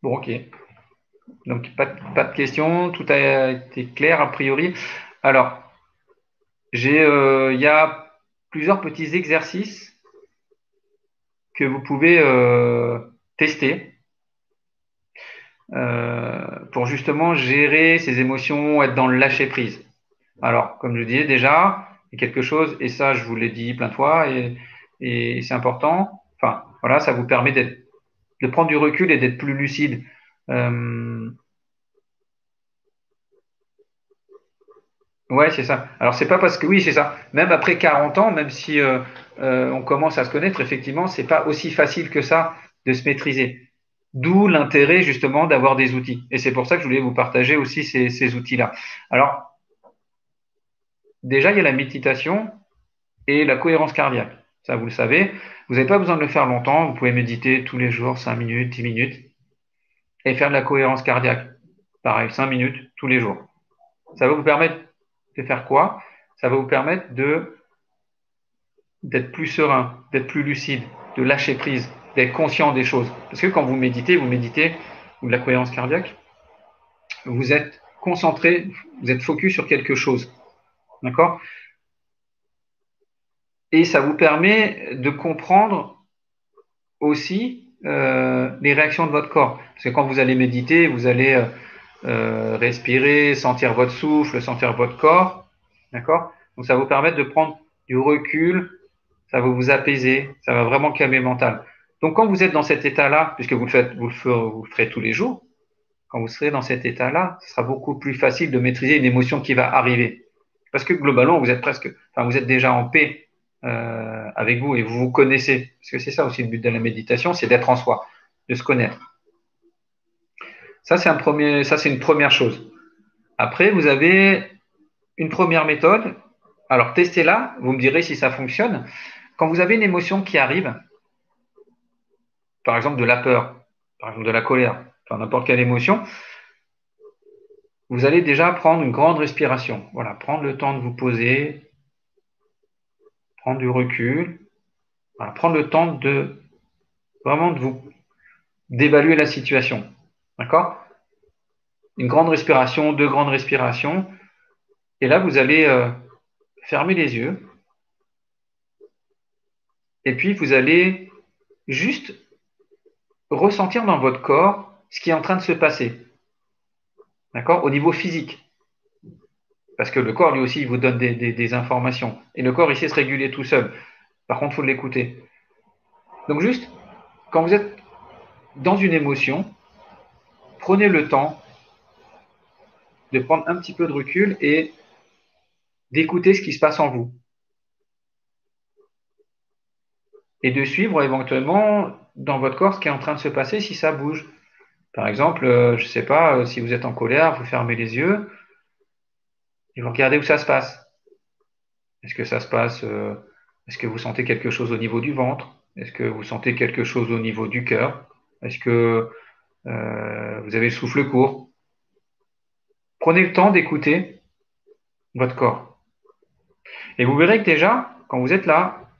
Bon, ok. Donc, pas de questions, tout a été clair a priori. Alors, il y a plusieurs petits exercices que vous pouvez tester pour justement gérer ces émotions, être dans le lâcher prise. Alors, comme je disais déjà, il y a quelque chose, et ça je vous l'ai dit plein de fois, et c'est important. Enfin, voilà, ça vous permet de prendre du recul et d'être plus lucide. Ouais, c'est ça. Alors, c'est pas parce que, oui, c'est ça. Même après 40 ans, même si on commence à se connaître, effectivement, c'est pas aussi facile que ça de se maîtriser. D'où l'intérêt, justement, d'avoir des outils. Et c'est pour ça que je voulais vous partager aussi ces outils-là. Alors, déjà, il y a la méditation et la cohérence cardiaque. Ça, vous le savez. Vous n'avez pas besoin de le faire longtemps. Vous pouvez méditer tous les jours, 5 minutes, 10 minutes, et faire de la cohérence cardiaque. Pareil, 5 minutes tous les jours. Ça va vous permettre de faire quoi? Ça va vous permettre d'être plus serein, d'être plus lucide, de lâcher prise, d'être conscient des choses. Parce que quand vous méditez, ou de la cohérence cardiaque, vous êtes concentré, vous êtes focus sur quelque chose. D'accord? Et ça vous permet de comprendre aussi les réactions de votre corps. Parce que quand vous allez méditer, vous allez respirer, sentir votre souffle, sentir votre corps. D'accord? Donc ça va vous permettre de prendre du recul, ça va vous apaiser, ça va vraiment calmer le mental. Donc quand vous êtes dans cet état-là, puisque vous le ferez tous les jours, quand vous serez dans cet état-là, ce sera beaucoup plus facile de maîtriser une émotion qui va arriver. Parce que globalement, vous êtes déjà en paix avec vous et vous vous connaissez. Parce que c'est ça aussi le but de la méditation, c'est d'être en soi, de se connaître. Ça, c'est une première chose. Après, vous avez une première méthode. Alors, testez-la, vous me direz si ça fonctionne. Quand vous avez une émotion qui arrive, par exemple de la peur, par exemple de la colère, enfin n'importe quelle émotion, vous allez déjà prendre une grande respiration. Voilà, prendre le temps de vous poser, prendre du recul, voilà, prendre le temps de vraiment d'évaluer la situation. D'accord? Une grande respiration, deux grandes respirations. Et là, vous allez fermer les yeux. Et puis, vous allez juste ressentir dans votre corps ce qui est en train de se passer. D'accord? Au niveau physique. Parce que le corps, lui aussi, il vous donne des informations. Et le corps, il sait se réguler tout seul. Par contre, il faut l'écouter. Donc juste, quand vous êtes dans une émotion, prenez le temps de prendre un petit peu de recul et d'écouter ce qui se passe en vous. Et de suivre éventuellement dans votre corps ce qui est en train de se passer si ça bouge. Par exemple, je ne sais pas, si vous êtes en colère, vous fermez les yeux et vous regardez où ça se passe. Est-ce que ça se passe, est-ce que vous sentez quelque chose au niveau du ventre? Est-ce que vous sentez quelque chose au niveau du cœur? Est-ce que vous avez le souffle court? Prenez le temps d'écouter votre corps. Et vous verrez que déjà, quand vous êtes là,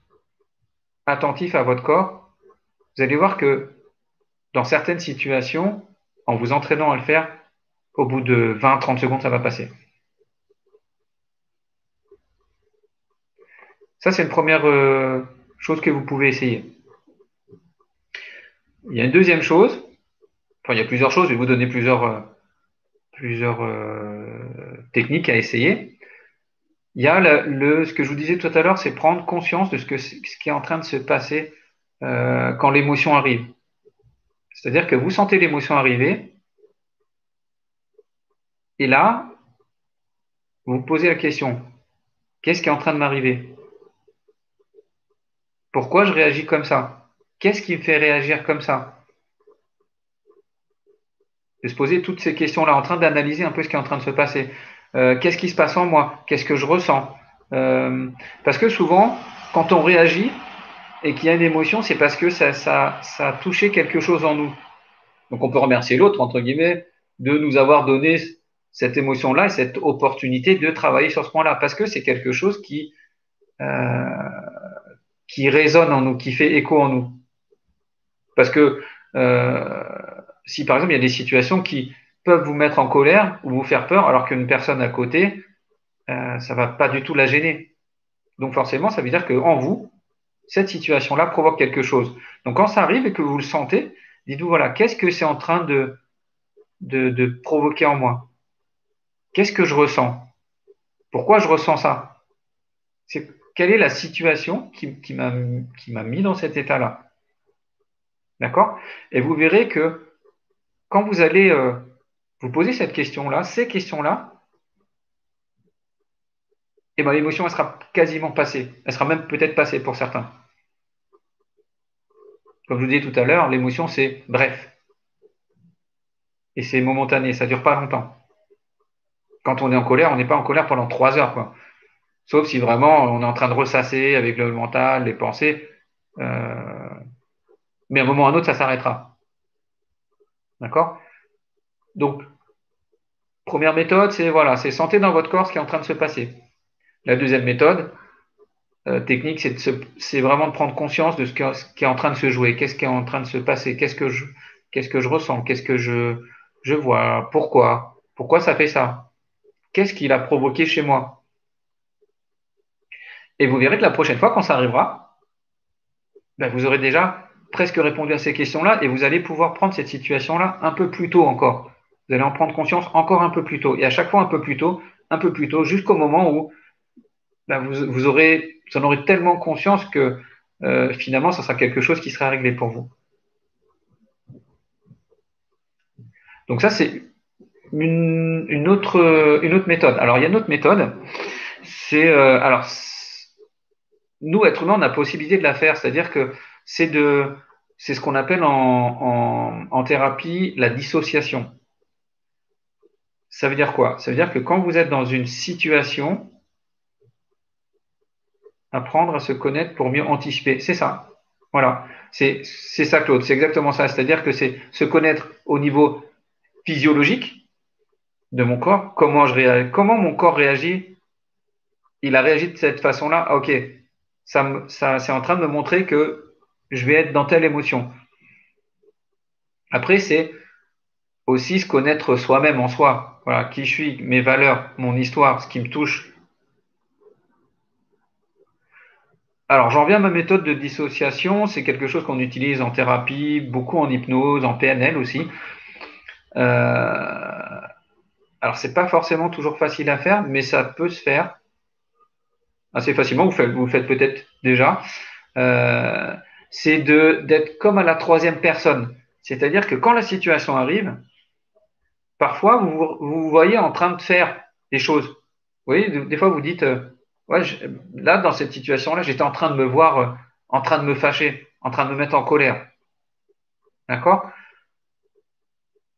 attentif à votre corps, vous allez voir que dans certaines situations, en vous entraînant à le faire, au bout de 20-30 secondes, ça va passer. Ça, c'est une première chose que vous pouvez essayer. Il y a une deuxième chose, enfin, il y a plusieurs choses, je vais vous donner plusieurs techniques à essayer. Il y a ce que je vous disais tout à l'heure, c'est prendre conscience de ce qui est en train de se passer quand l'émotion arrive. C'est-à-dire que vous sentez l'émotion arriver, et là, vous vous posez la question, qu'est-ce qui est en train de m'arriver? Pourquoi je réagis comme ça? Qu'est-ce qui me fait réagir comme ça? De se poser toutes ces questions-là, en train d'analyser un peu ce qui est en train de se passer. Qu'est-ce qui se passe en moi? Qu'est-ce que je ressens? Parce que souvent, quand on réagit et qu'il y a une émotion, c'est parce que ça a touché quelque chose en nous. Donc on peut remercier l'autre, entre guillemets, de nous avoir donné cette émotion-là et cette opportunité de travailler sur ce point-là, parce que c'est quelque chose euh, qui résonne en nous, qui fait écho en nous. Parce que euh, si par exemple il y a des situations qui peuvent vous mettre en colère ou vous faire peur, alors qu'une personne à côté, ça va pas du tout la gêner. Donc forcément, ça veut dire que en vous, cette situation-là provoque quelque chose. Donc quand ça arrive et que vous le sentez, dites-vous voilà, qu'est-ce que c'est en train de provoquer en moi? Qu'est-ce que je ressens? Pourquoi je ressens ça? Quelle est la situation qui m'a mis dans cet état-là? D'accord? Et vous verrez que quand vous allez vous poser cette question-là, ces questions-là, eh ben, l'émotion, elle sera quasiment passée. Elle sera même peut-être passée pour certains. Comme je vous disais tout à l'heure, l'émotion, c'est bref. Et c'est momentané, ça dure pas longtemps. Quand on est en colère, on n'est pas en colère pendant 3 heures, quoi. Sauf si vraiment on est en train de ressasser avec le mental, les pensées. Euh, mais à un moment ou à un autre, ça s'arrêtera. D'accord? Donc, première méthode, c'est voilà, c'est sentez dans votre corps ce qui est en train de se passer. La deuxième méthode, technique, c'est vraiment de prendre conscience de ce qui est en train de se jouer. Qu'est-ce qui est en train de se passer? Qu'est-ce que je ressens? Qu'est-ce que je vois? Pourquoi? Pourquoi ça fait ça? Qu'est-ce qui l'a provoqué chez moi? Et vous verrez que la prochaine fois, quand ça arrivera, ben, vous aurez déjà presque répondu à ces questions-là et vous allez pouvoir prendre cette situation-là un peu plus tôt encore. Vous allez en prendre conscience encore un peu plus tôt. Et à chaque fois un peu plus tôt, jusqu'au moment où ben, vous en aurez tellement conscience que finalement, ça sera quelque chose qui sera réglé pour vous. Donc ça, c'est une autre méthode. Alors, il y a une autre méthode. Alors, nous, êtres humains, on a la possibilité de la faire. C'est-à-dire que c'est de, c'est ce qu'on appelle en thérapie la dissociation. Ça veut dire quoi? Ça veut dire que quand vous êtes dans une situation, apprendre à se connaître pour mieux anticiper. C'est ça. Voilà. C'est ça, Claude. C'est exactement ça. C'est-à-dire que c'est se connaître au niveau physiologique de mon corps. Comment mon corps réagit? Il a réagi de cette façon-là. Ah, ok. C'est en train de me montrer que je vais être dans telle émotion. Après, c'est aussi se connaître soi-même en soi. Voilà. Qui je suis, mes valeurs, mon histoire, ce qui me touche. Alors, j'en viens à ma méthode de dissociation. C'est quelque chose qu'on utilise en thérapie, beaucoup en hypnose, en PNL aussi. Alors, c'est pas forcément toujours facile à faire, mais ça peut se faire assez facilement. Vous le faites peut-être déjà. Euh, c'est d'être comme à la troisième personne. C'est-à-dire que quand la situation arrive, parfois vous voyez en train de faire des choses. Vous voyez, des fois vous dites, ouais, là dans cette situation-là, j'étais en train de me voir, en train de me fâcher, en train de me mettre en colère. D'accord?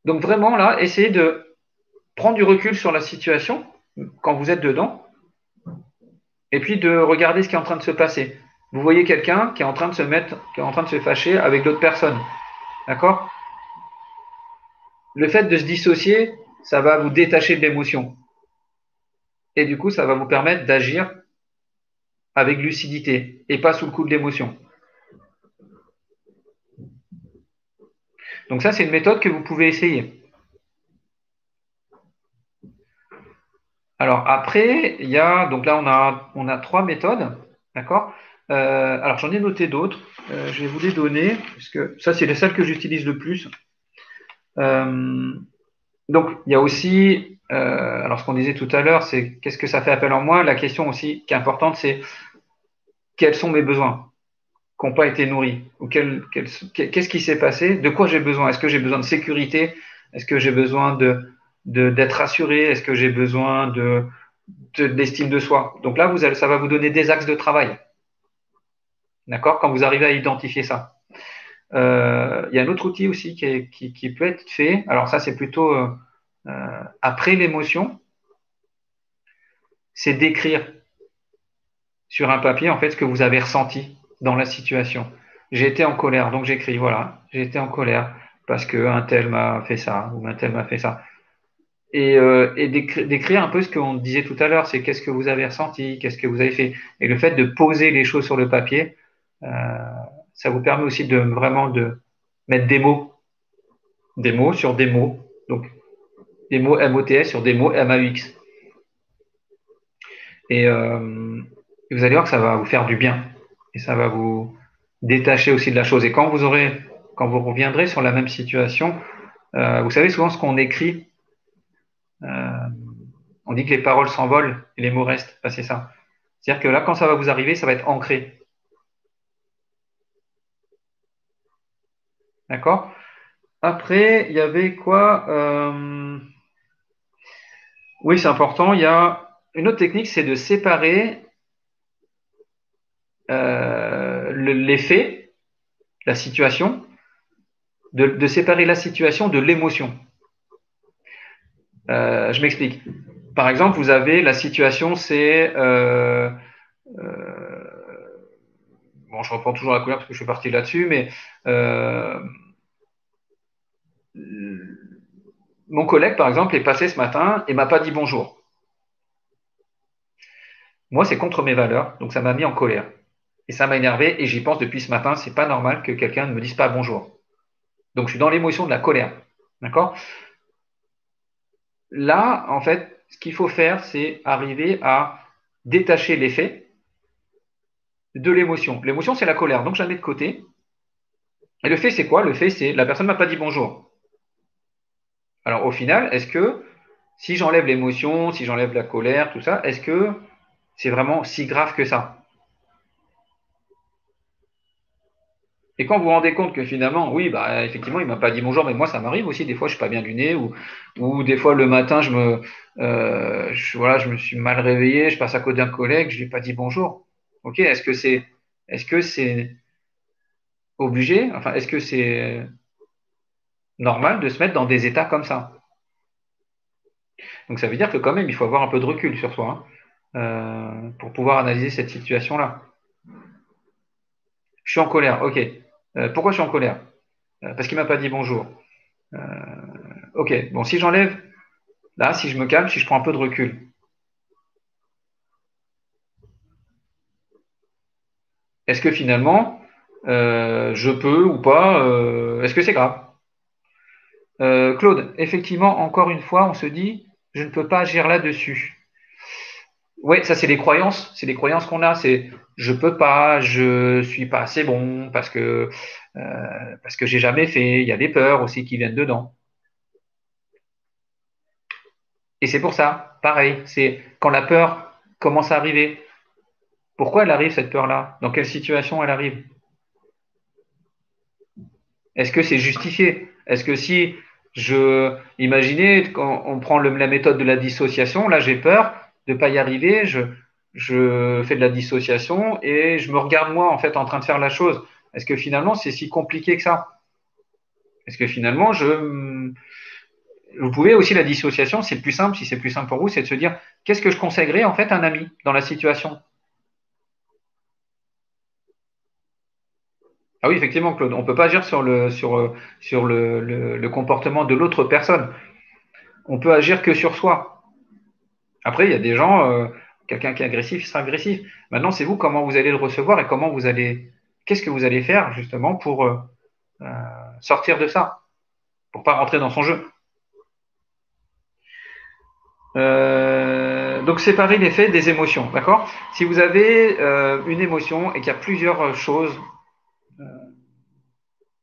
Donc vraiment là, essayez de prendre du recul sur la situation quand vous êtes dedans, et puis de regarder ce qui est en train de se passer. Vous voyez quelqu'un qui est en train de qui est en train de se fâcher avec d'autres personnes. D'accord? Le fait de se dissocier, ça va vous détacher de l'émotion. Et du coup, ça va vous permettre d'agir avec lucidité et pas sous le coup de l'émotion. Donc ça, c'est une méthode que vous pouvez essayer. Alors après, il y a, donc là, on a 3 méthodes, d'accord? Alors j'en ai noté d'autres. Je vais vous les donner, parce que ça, c'est celle que j'utilise le plus. Donc il y a aussi Alors, ce qu'on disait tout à l'heure, c'est qu'est-ce que ça fait appel en moi? La question aussi qui est importante, c'est quels sont mes besoins qui n'ont pas été nourris? Ou qu'est-ce qui s'est passé? De quoi j'ai besoin? Est-ce que j'ai besoin de sécurité? Est-ce que j'ai besoin d'être rassuré? Est-ce que j'ai besoin d'estime de soi? Donc là, ça va vous donner des axes de travail. D'accord? Quand vous arrivez à identifier ça. Il y a un autre outil aussi qui peut être fait. Alors ça, c'est plutôt après l'émotion, c'est d'écrire sur un papier en fait ce que vous avez ressenti dans la situation. J'ai été en colère, donc j'écris, voilà, j'ai été en colère parce qu'un tel m'a fait ça ou un tel m'a fait ça. Et d'écrire un peu ce qu'on disait tout à l'heure, c'est qu'est-ce que vous avez ressenti, qu'est-ce que vous avez fait. Et le fait de poser les choses sur le papier, euh, ça vous permet aussi de vraiment de mettre des mots sur des mots. Donc des mots MOTS sur des mots MAUX. Et vous allez voir que ça va vous faire du bien. Et ça va vous détacher aussi de la chose. Et quand vous reviendrez sur la même situation, vous savez souvent ce qu'on écrit, euh, on dit que les paroles s'envolent et les mots restent. Enfin, c'est ça. C'est-à-dire que là, quand ça va vous arriver, ça va être ancré. D'accord? Après, il y avait quoi? Oui, c'est important. Il y a une autre technique, c'est de séparer les faits, la situation, de séparer la situation de l'émotion. Je m'explique. Par exemple, vous avez la situation, c'est bon, je reprends toujours la couleur parce que je suis parti là-dessus, mais euh, mon collègue, par exemple, est passé ce matin et m'a pas dit bonjour. Moi, c'est contre mes valeurs, donc ça m'a mis en colère. Et ça m'a énervé et j'y pense depuis ce matin, c'est pas normal que quelqu'un ne me dise pas bonjour. Donc je suis dans l'émotion de la colère. D'accord? Là, en fait, ce qu'il faut faire, c'est arriver à détacher l'effet de l'émotion. L'émotion, c'est la colère, donc je la mets de côté. Et le fait, c'est quoi? Le fait, c'est la personne ne m'a pas dit bonjour. Alors au final, est-ce que si j'enlève l'émotion, si j'enlève la colère, tout ça, est-ce que c'est vraiment si grave que ça? Et quand vous vous rendez compte que finalement, oui, bah effectivement, il m'a pas dit bonjour, mais moi ça m'arrive aussi. Des fois, je suis pas bien du nez, ou des fois le matin, voilà, je me suis mal réveillé, je passe à côté d'un collègue, je lui ai pas dit bonjour. Ok, est-ce que c'est obligé? Enfin, est-ce que c'est normal de se mettre dans des états comme ça? Donc ça veut dire que quand même, il faut avoir un peu de recul sur soi, hein, pour pouvoir analyser cette situation-là. Je suis en colère, ok. Pourquoi je suis en colère? Parce qu'il m'a pas dit bonjour. Euh, ok, bon, si j'enlève, là, si je me calme, si je prends un peu de recul, est-ce que finalement, je peux ou pas, est-ce que c'est grave? Claude, effectivement, encore une fois, on se dit, je ne peux pas agir là-dessus. Oui, ça c'est des croyances qu'on a, c'est je peux pas, je suis pas assez bon parce que j'ai jamais fait. Il y a des peurs aussi qui viennent dedans. Et c'est pour ça, pareil, c'est quand la peur commence à arriver. Pourquoi elle arrive cette peur-là? Dans quelle situation elle arrive? Est-ce que c'est justifié? Est-ce que si imaginez quand on prend la méthode de la dissociation, là j'ai peur de pas y arriver, je fais de la dissociation et je me regarde moi en fait en train de faire la chose. Est-ce que finalement c'est si compliqué que ça? Est-ce que finalement vous pouvez aussi la dissociation, c'est le plus simple, si c'est plus simple pour vous, c'est de se dire qu'est-ce que je conseillerais en fait à un ami dans la situation? Ah oui, effectivement, Claude, on ne peut pas agir sur le comportement de l'autre personne. On peut agir que sur soi. Après, il y a des gens, quelqu'un qui est agressif, il sera agressif. Maintenant, c'est vous comment vous allez le recevoir et qu'est-ce que vous allez faire justement pour euh, sortir de ça, pour pas rentrer dans son jeu. Donc, séparer les faits des émotions, d'accord? Si vous avez une émotion et qu'il y a plusieurs choses,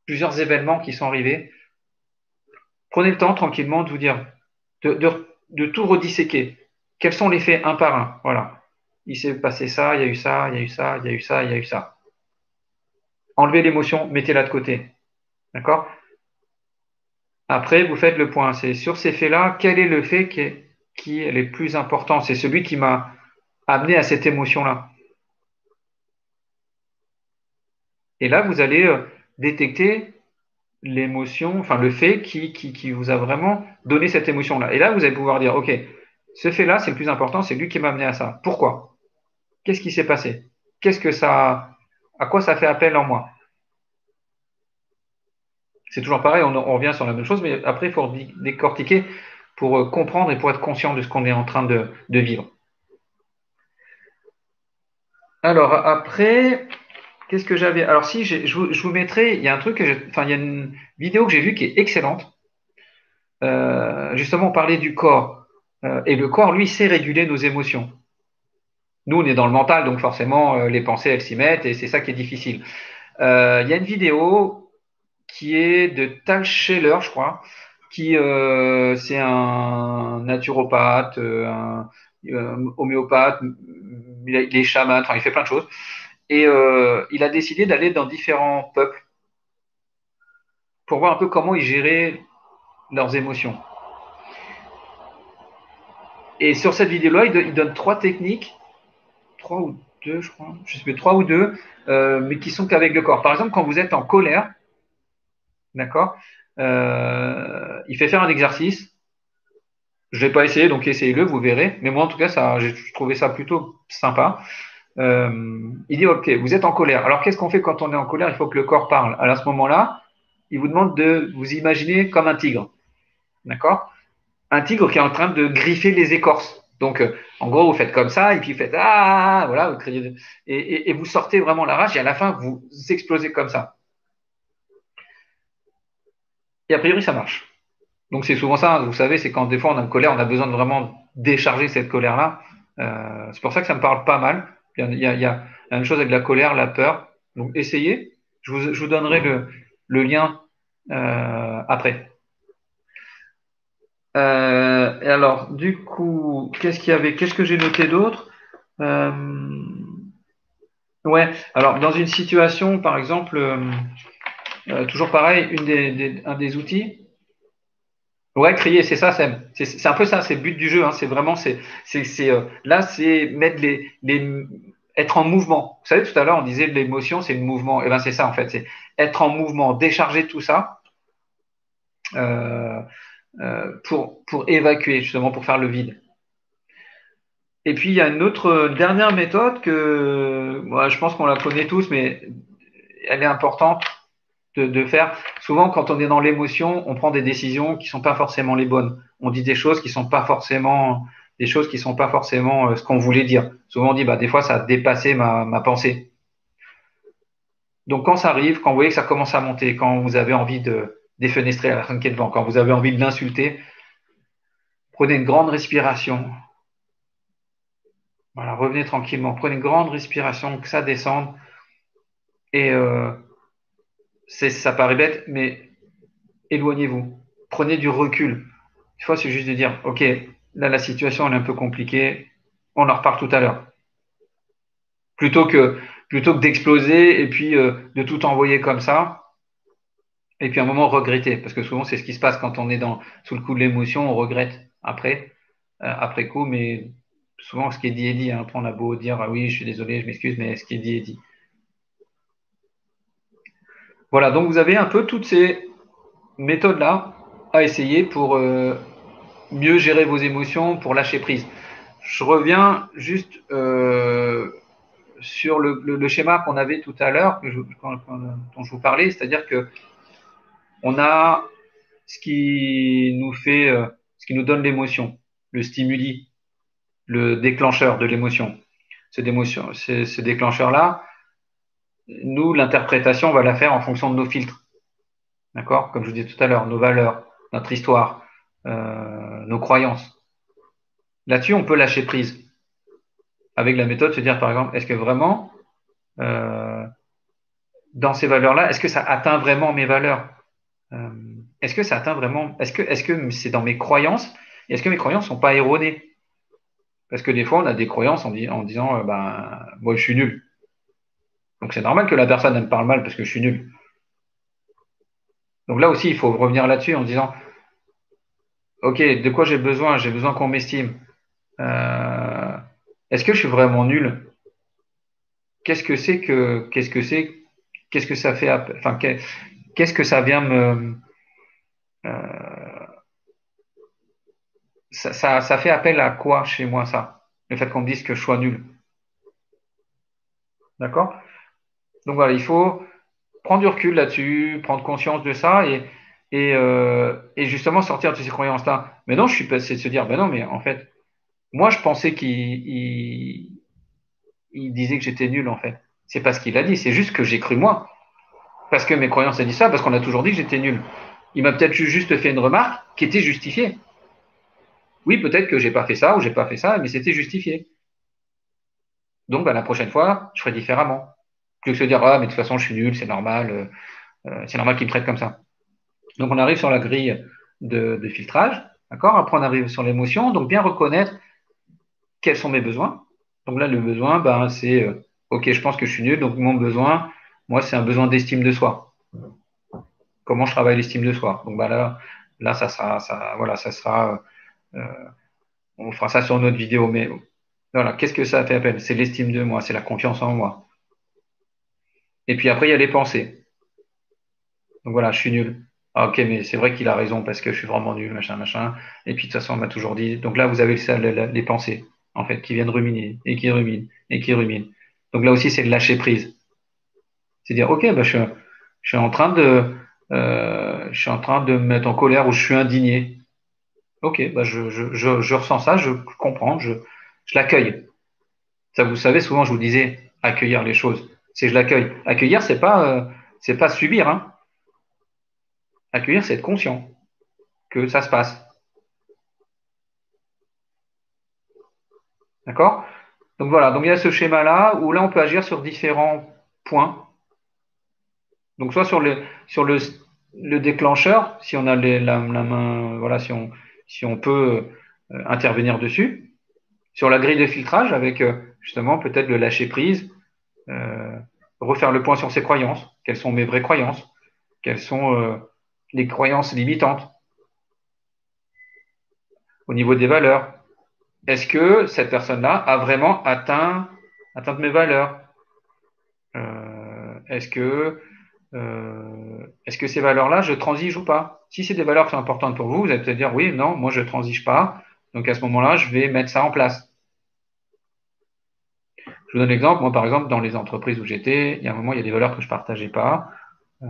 plusieurs événements qui sont arrivés, prenez le temps tranquillement de vous dire, de tout redisséquer. Quels sont les faits un par un? Voilà. Il s'est passé ça, il y a eu ça, il y a eu ça, il y a eu ça, il y a eu ça. Enlevez l'émotion, mettez-la de côté. D'accord? Après, vous faites le point. C'est sur ces faits-là, quel est le fait qui est le plus important? C'est celui qui m'a amené à cette émotion-là. Et là, vous allez détecter l'émotion, enfin le fait qui vous a vraiment donné cette émotion-là. Et là, vous allez pouvoir dire, OK, ce fait-là, c'est le plus important, c'est lui qui m'a amené à ça. Pourquoi? Qu'est-ce qui s'est passé? Qu'est-ce que ça, à quoi ça fait appel en moi? C'est toujours pareil, on revient sur la même chose, mais après, il faut décortiquer pour comprendre et pour être conscient de ce qu'on est en train de vivre. Alors, après, qu'est-ce que j'avais? Alors, si, je vous mettrai, il y a un truc, enfin, il y a une vidéo que j'ai vue qui est excellente. Justement, on parlait du corps. Et le corps, lui, sait réguler nos émotions. Nous, on est dans le mental, donc forcément, les pensées, elles s'y mettent, et c'est ça qui est difficile. Il y a une vidéo qui est de Tal Scheller, je crois, qui c'est un naturopathe, un homéopathe, il est chaman, enfin il fait plein de choses. Et il a décidé d'aller dans différents peuples pour voir un peu comment ils géraient leurs émotions. Et sur cette vidéo-là, il donne trois techniques, trois ou deux, je crois, je sais plus, trois ou deux, mais qui sont qu'avec le corps. Par exemple, quand vous êtes en colère, d'accord, il fait faire un exercice. Je l'ai pas essayé, donc essayez-le, vous verrez. Mais moi, en tout cas, ça, j'ai trouvé ça plutôt sympa. Il dit, OK, vous êtes en colère. Alors, qu'est-ce qu'on fait quand on est en colère? Il faut que le corps parle. Alors, à ce moment-là, il vous demande de vous imaginer comme un tigre. D'accord? Un tigre qui est en train de griffer les écorces. Donc, en gros, vous faites comme ça, et puis vous faites ah, voilà, vous criez, et vous sortez vraiment la rage, et à la fin, vous explosez comme ça. Et a priori, ça marche. Donc, c'est souvent ça, vous savez, c'est quand des fois on a une colère, on a besoin de vraiment décharger cette colère-là. C'est pour ça que ça me parle pas mal. Il y a la même chose avec la colère, la peur. Donc, essayez. Je vous donnerai le lien après. Et alors, du coup, qu'est-ce qu'il y avait? Qu'est-ce que j'ai noté d'autre? Euh, ouais, alors dans une situation, par exemple, toujours pareil, un des outils. Ouais, crier, c'est ça, c'est un peu ça, c'est le but du jeu. Hein, c'est vraiment, là, c'est mettre être en mouvement. Vous savez, tout à l'heure, on disait l'émotion, c'est le mouvement. Et ben, c'est ça en fait, c'est être en mouvement, décharger tout ça euh, pour évacuer justement, pour faire le vide. Et puis, il y a une autre dernière méthode que moi, je pense qu'on la connaît tous, mais elle est importante de faire. Souvent, quand on est dans l'émotion, on prend des décisions qui sont pas forcément les bonnes. On dit des choses qui sont pas forcément ce qu'on voulait dire. Souvent, on dit, bah, des fois, ça a dépassé ma pensée. Donc, quand ça arrive, quand vous voyez que ça commence à monter, quand vous avez envie de défenestrer la personne qui est devant, quand vous avez envie de l'insulter, prenez une grande respiration. Voilà, revenez tranquillement. Prenez une grande respiration, que ça descende. Et ça paraît bête, mais éloignez-vous. Prenez du recul. Des fois, c'est juste de dire, OK, là, la situation, elle est un peu compliquée. On en reparle tout à l'heure. Plutôt que, plutôt que d'exploser et puis de tout envoyer comme ça. Et puis à un moment, regretter. Parce que souvent, c'est ce qui se passe quand on est sous le coup de l'émotion, on regrette après coup. Mais souvent, ce qui est dit est dit. Hein. Après, on a beau dire, ah oui, je suis désolé, je m'excuse, mais ce qui est dit est dit. Voilà, donc vous avez un peu toutes ces méthodes-là à essayer pour mieux gérer vos émotions, pour lâcher prise. Je reviens juste sur le schéma qu'on avait tout à l'heure, dont je vous parlais, c'est-à-dire que on a ce qui nous donne l'émotion, le stimuli, le déclencheur de l'émotion. Ces déclencheurs-là, nous, l'interprétation, on va la faire en fonction de nos filtres. D'accord? Comme je vous disais tout à l'heure, nos valeurs, notre histoire, nos croyances. Là-dessus, on peut lâcher prise. Avec la méthode, se dire par exemple, est-ce que vraiment, euh, dans ces valeurs-là, est-ce que ça atteint vraiment mes valeurs? Est-ce que ça atteint vraiment, est-ce que c'est dans mes croyances? Et est-ce que mes croyances sont pas erronées? Parce que des fois, on a des croyances en disant, moi, je suis nul. Donc, c'est normal que la personne elle me parle mal parce que je suis nul. Donc là aussi, il faut revenir là-dessus en disant, OK, de quoi j'ai besoin? J'ai besoin qu'on m'estime. Euh, est-ce que je suis vraiment nul? Qu'est-ce que ça fait, enfin, qu'est-ce que ça vient euh, ça fait appel à quoi chez moi, ça? Le fait qu'on me dise que je sois nul. D'accord? Donc voilà, il faut prendre du recul là-dessus, prendre conscience de ça et justement sortir de ces croyances-là. Mais non, je suis passé de se dire, ben non, mais en fait, moi, je pensais il disait que j'étais nul, en fait. C'est pas ce qu'il a dit, c'est juste que j'ai cru moi. Parce que mes croyances ont dit ça, parce qu'on a toujours dit que j'étais nul. Il m'a peut-être juste fait une remarque qui était justifiée. Oui, peut-être que j'ai pas fait ça ou j'ai pas fait ça, mais c'était justifié. Donc, ben, la prochaine fois, je ferai différemment. Plutôt que de se dire, ah, mais de toute façon, je suis nul, c'est normal qu'il me traite comme ça. Donc, on arrive sur la grille de filtrage, d'accord? Après, on arrive sur l'émotion, donc bien reconnaître quels sont mes besoins. Donc là, le besoin, ben, c'est, OK, je pense que je suis nul, donc mon besoin, moi, c'est un besoin d'estime de soi. Comment je travaille l'estime de soi? Donc ben là, ça sera, euh, on fera ça sur notre vidéo, mais voilà, qu'est-ce que ça fait appel? C'est l'estime de moi, c'est la confiance en moi. Et puis après, il y a les pensées. Donc voilà, je suis nul. Ah, ok, mais c'est vrai qu'il a raison parce que je suis vraiment nul, machin, machin. Et puis de toute façon, on m'a toujours dit. Donc là, vous avez ça, les pensées, en fait, qui viennent ruminer et qui ruminent et qui ruminent. Donc là aussi, c'est de lâcher prise. C'est dire, ok, je suis en train je suis en train de me mettre en colère ou je suis indigné. Ok, je ressens ça, je comprends, je l'accueille. Ça, vous savez, souvent, je vous disais, accueillir les choses. C'est je l'accueille. Accueillir, c'est pas subir, hein. Accueillir, c'est être conscient que ça se passe. D'accord? Donc voilà, donc il y a ce schéma-là où là on peut agir sur différents points. Donc soit sur le déclencheur, si on a la main, voilà, si on peut intervenir dessus, sur la grille de filtrage avec justement peut-être le lâcher prise, euh, refaire le point sur ses croyances, quelles sont mes vraies croyances, quelles sont les croyances limitantes au niveau des valeurs. Est-ce que cette personne-là a vraiment atteint mes valeurs? Est-ce que ces valeurs-là, je transige ou pas? Si c'est des valeurs qui sont importantes pour vous, vous allez peut-être dire oui, non, moi je transige pas. Donc à ce moment-là, je vais mettre ça en place. Je vous donne l'exemple. Moi, par exemple, dans les entreprises où j'étais, il y a un moment, il y a des valeurs que je partageais pas. Euh,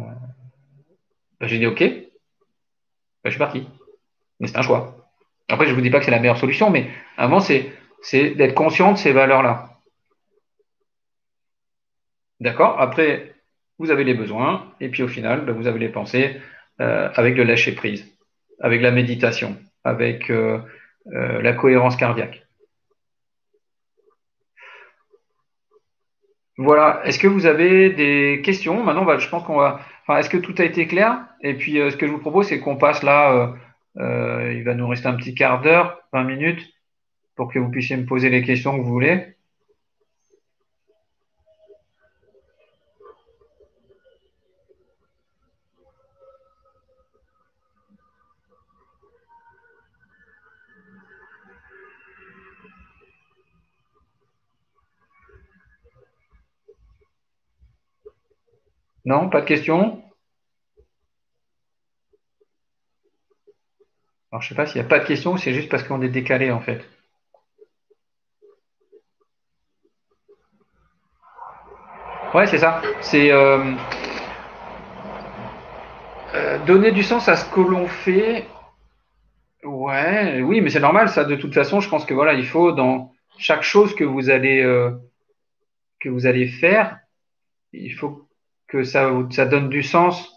j'ai dit OK, je suis parti. Mais c'est un choix. Après, je vous dis pas que c'est la meilleure solution, mais avant, c'est d'être conscient de ces valeurs-là. D'accord? Après, vous avez les besoins, et puis au final, ben, vous avez les pensées avec le lâcher prise, avec la méditation, avec la cohérence cardiaque. Voilà. Est-ce que vous avez des questions? Maintenant, je pense qu'on va. Enfin, est-ce que tout a été clair? Et puis, ce que je vous propose, c'est qu'on passe là. Il va nous rester un petit quart d'heure, 20 minutes, pour que vous puissiez me poser les questions que vous voulez. Non, pas de questions? Alors, je sais pas s'il n'y a pas de questions ou c'est juste parce qu'on est décalé, en fait. Ouais, c'est ça. C'est donner du sens à ce que l'on fait. Ouais, oui, mais c'est normal, ça. De toute façon, je pense que voilà, il faut dans chaque chose que vous allez faire, il faut que ça donne du sens.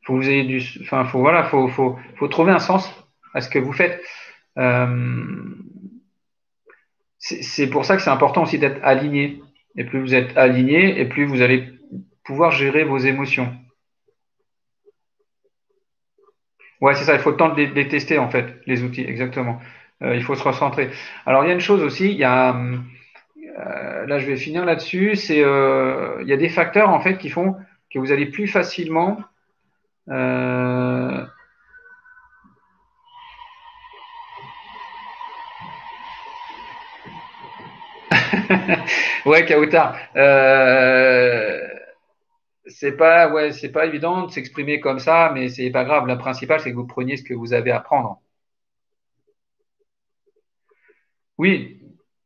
Faut que vous ayez enfin, faut voilà, faut trouver un sens à ce que vous faites. Euh, c'est pour ça que c'est important aussi d'être aligné. Et plus vous êtes aligné, et plus vous allez pouvoir gérer vos émotions. Ouais, c'est ça, il faut le temps de les tester en fait, les outils, exactement. Il faut se recentrer. Alors il y a une chose aussi, il y a là je vais finir là-dessus, c'est il y a des facteurs en fait qui font que vous allez plus facilement euh, ouais, Kautar. C'est pas, ouais, c'est pas évident de s'exprimer comme ça, mais c'est pas grave. Le principal, c'est que vous preniez ce que vous avez à prendre. Oui.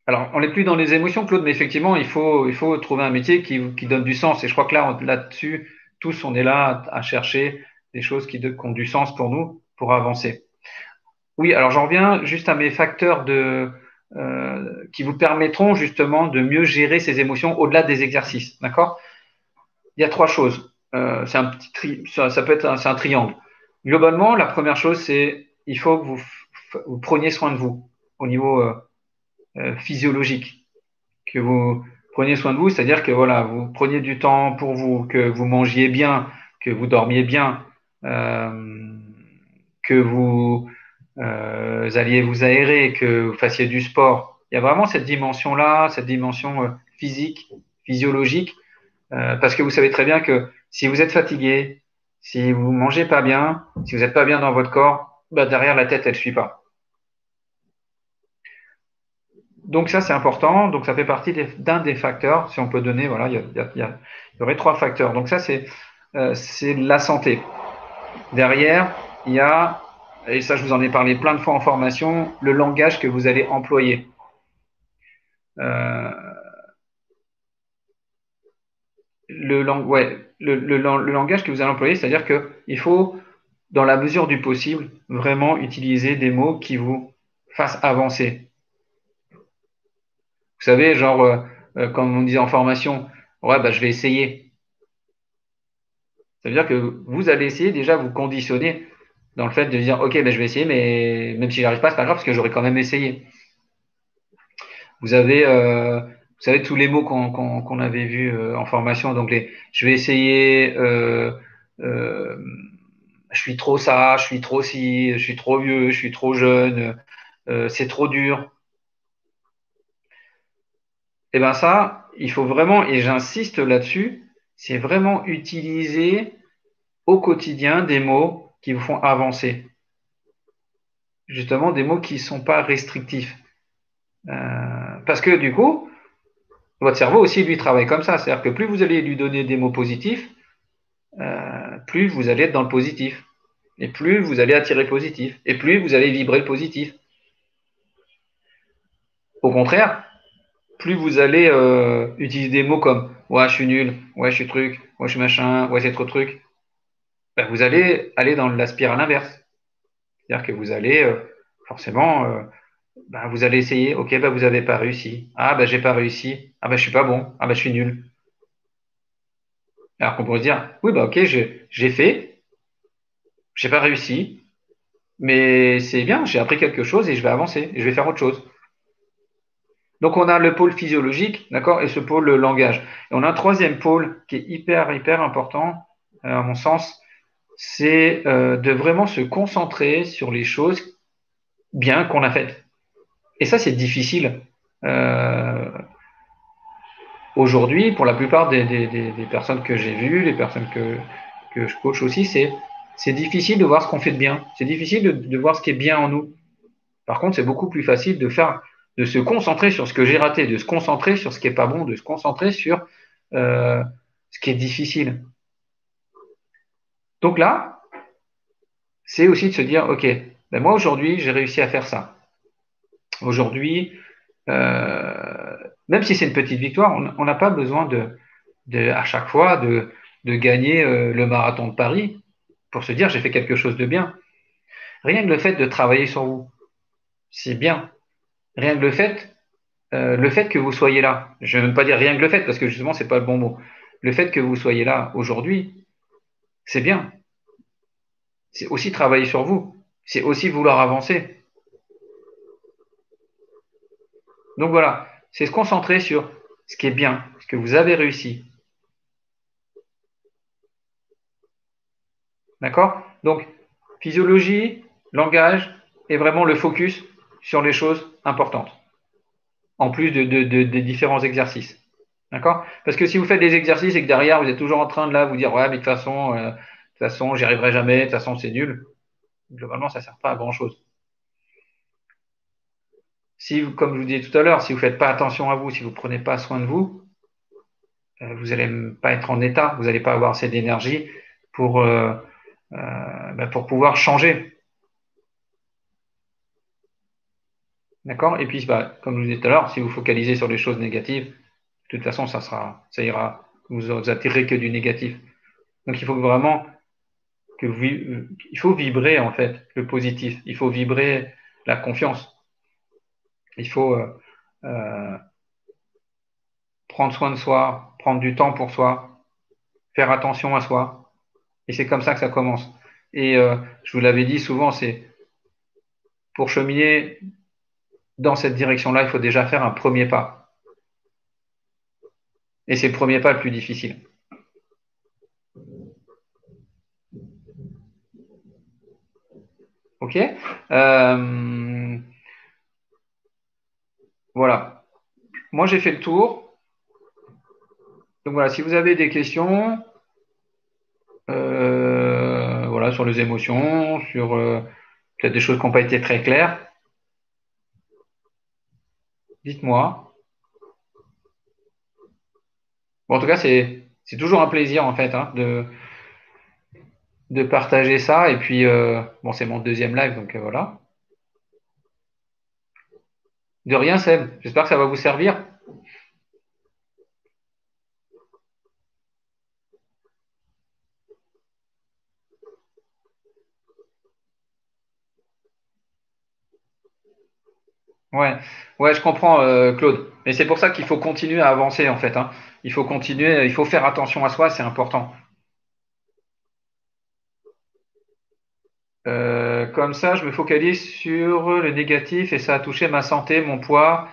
Alors, on n'est plus dans les émotions, Claude, mais effectivement, il faut trouver un métier qui donne du sens. Et je crois que là, là-dessus, tous, on est là à chercher des choses qui ont du sens pour nous, pour avancer. Oui, alors j'en reviens juste à mes facteurs qui vous permettront justement de mieux gérer ces émotions au-delà des exercices. D'accord? Il y a trois choses. C'est un petit ça peut être c'est un triangle. Globalement, la première chose, c'est il faut que vous preniez soin de vous au niveau physiologique, que vous preniez soin de vous, c'est-à-dire que voilà, vous preniez du temps pour vous, que vous mangiez bien, que vous dormiez bien, euh, que vous alliez vous aérer, que vous fassiez du sport. Il y a vraiment cette dimension-là, cette dimension physique, physiologique parce que vous savez très bien que si vous êtes fatigué, si vous mangez pas bien, si vous n'êtes pas bien dans votre corps, bah derrière la tête, elle suit pas. Donc ça, c'est important. Donc ça fait partie d'un des facteurs. Si on peut donner, voilà, il y aurait trois facteurs. Donc ça, c'est la santé. Derrière, il y a, et ça, je vous en ai parlé plein de fois en formation, le langage que vous allez employer. Euh, le langage que vous allez employer, c'est-à-dire qu'il faut, dans la mesure du possible, vraiment utiliser des mots qui vous fassent avancer. Vous savez, genre, comme on disait en formation, ouais, bah, je vais essayer. Ça veut dire que vous allez essayer, déjà vous conditionner dans le fait de dire, ok, bah, je vais essayer, mais même si j'arrive pas, c'est pas grave parce que j'aurais quand même essayé. Vous avez, vous savez, tous les mots qu'on avait vus en formation, donc je vais essayer, euh, je suis trop ça, je suis trop ci, je suis trop vieux, je suis trop jeune, c'est trop dur. Et ben ça, il faut vraiment, et j'insiste là-dessus, c'est vraiment utiliser au quotidien des mots qui vous font avancer. Justement, des mots qui ne sont pas restrictifs. Parce que du coup, votre cerveau aussi, lui, travaille comme ça. C'est-à-dire que plus vous allez lui donner des mots positifs, plus vous allez être dans le positif. Et plus vous allez attirer le positif. Et plus vous allez vibrer le positif. Au contraire, plus vous allez utiliser des mots comme ouais, je suis nul, ouais, je suis truc, ouais, je suis machin, ouais, c'est trop truc, ben, vous allez aller dans la spirale inverse. C'est-à-dire que vous allez forcément, ben, vous allez essayer, ok, ben, vous n'avez pas réussi. Ah, ben, j'ai pas réussi. Ah, ben, je suis pas bon. Ah, ben, je suis nul. Alors qu'on pourrait se dire, oui, ben, ok, j'ai fait, j'ai pas réussi, mais c'est bien, j'ai appris quelque chose et je vais avancer, et je vais faire autre chose. Donc, on a le pôle physiologique, d'accord, et ce pôle le langage. Et on a un troisième pôle qui est hyper important, à mon sens, c'est de vraiment se concentrer sur les choses bien qu'on a faites. Et ça, c'est difficile. Euh, Aujourd'hui, pour la plupart des personnes que j'ai vues, les personnes que je coach aussi, c'est difficile de voir ce qu'on fait de bien. C'est difficile de voir ce qui est bien en nous. Par contre, c'est beaucoup plus facile de se concentrer sur ce que j'ai raté, de se concentrer sur ce qui est pas bon, de se concentrer sur euh, ce qui est difficile. Donc là, c'est aussi de se dire, OK, ben moi aujourd'hui, j'ai réussi à faire ça. Aujourd'hui, euh, même si c'est une petite victoire, on n'a pas besoin à chaque fois de gagner le marathon de Paris pour se dire j'ai fait quelque chose de bien. Rien que le fait de travailler sur vous, c'est bien. Rien que le fait que vous soyez là, je ne veux même pas dire rien que le fait parce que justement c'est pas le bon mot. Le fait que vous soyez là aujourd'hui, c'est bien. C'est aussi travailler sur vous. C'est aussi vouloir avancer. Donc voilà, c'est se concentrer sur ce qui est bien, ce que vous avez réussi. D'accord? Donc Physiologie, langage et vraiment le focus sur les choses importantes, en plus des différents exercices. D'accord? Parce que si vous faites des exercices et que derrière, vous êtes toujours en train de là vous dire, ouais, mais de toute façon, j'y arriverai jamais, de toute façon, c'est nul, globalement, ça ne sert pas à grand-chose. Si, comme je vous disais tout à l'heure, si vous ne faites pas attention à vous, si vous ne prenez pas soin de vous, vous n'allez pas être en état, vous n'allez pas avoir assez d'énergie pour, pour pouvoir changer. D'accord? Et puis, comme je vous disais tout à l'heure, si vous focalisez sur les choses négatives, de toute façon, ça ira. Vous attirez que du négatif. Donc, il faut vraiment il faut vibrer, en fait, le positif. Il faut vibrer la confiance. Il faut prendre soin de soi, prendre du temps pour soi, faire attention à soi. Et c'est comme ça que ça commence. Et je vous l'avais dit souvent, c'est pour cheminer dans cette direction-là, il faut déjà faire un premier pas. Et c'est le premier pas le plus difficile. OK? Voilà. Moi, j'ai fait le tour. Donc voilà, si vous avez des questions, voilà, sur les émotions, sur peut-être des choses qui n'ont pas été très claires, dites-moi. Bon, en tout cas, c'est toujours un plaisir en fait, hein, de partager ça. Et puis, bon, c'est mon deuxième live, donc voilà. De rien, Seb. J'espère que ça va vous servir. Ouais, ouais, je comprends, Claude. Mais c'est pour ça qu'il faut continuer à avancer en fait, hein. Il faut continuer, il faut faire attention à soi, c'est important. Comme ça, je me focalise sur le négatif et ça a touché ma santé, mon poids.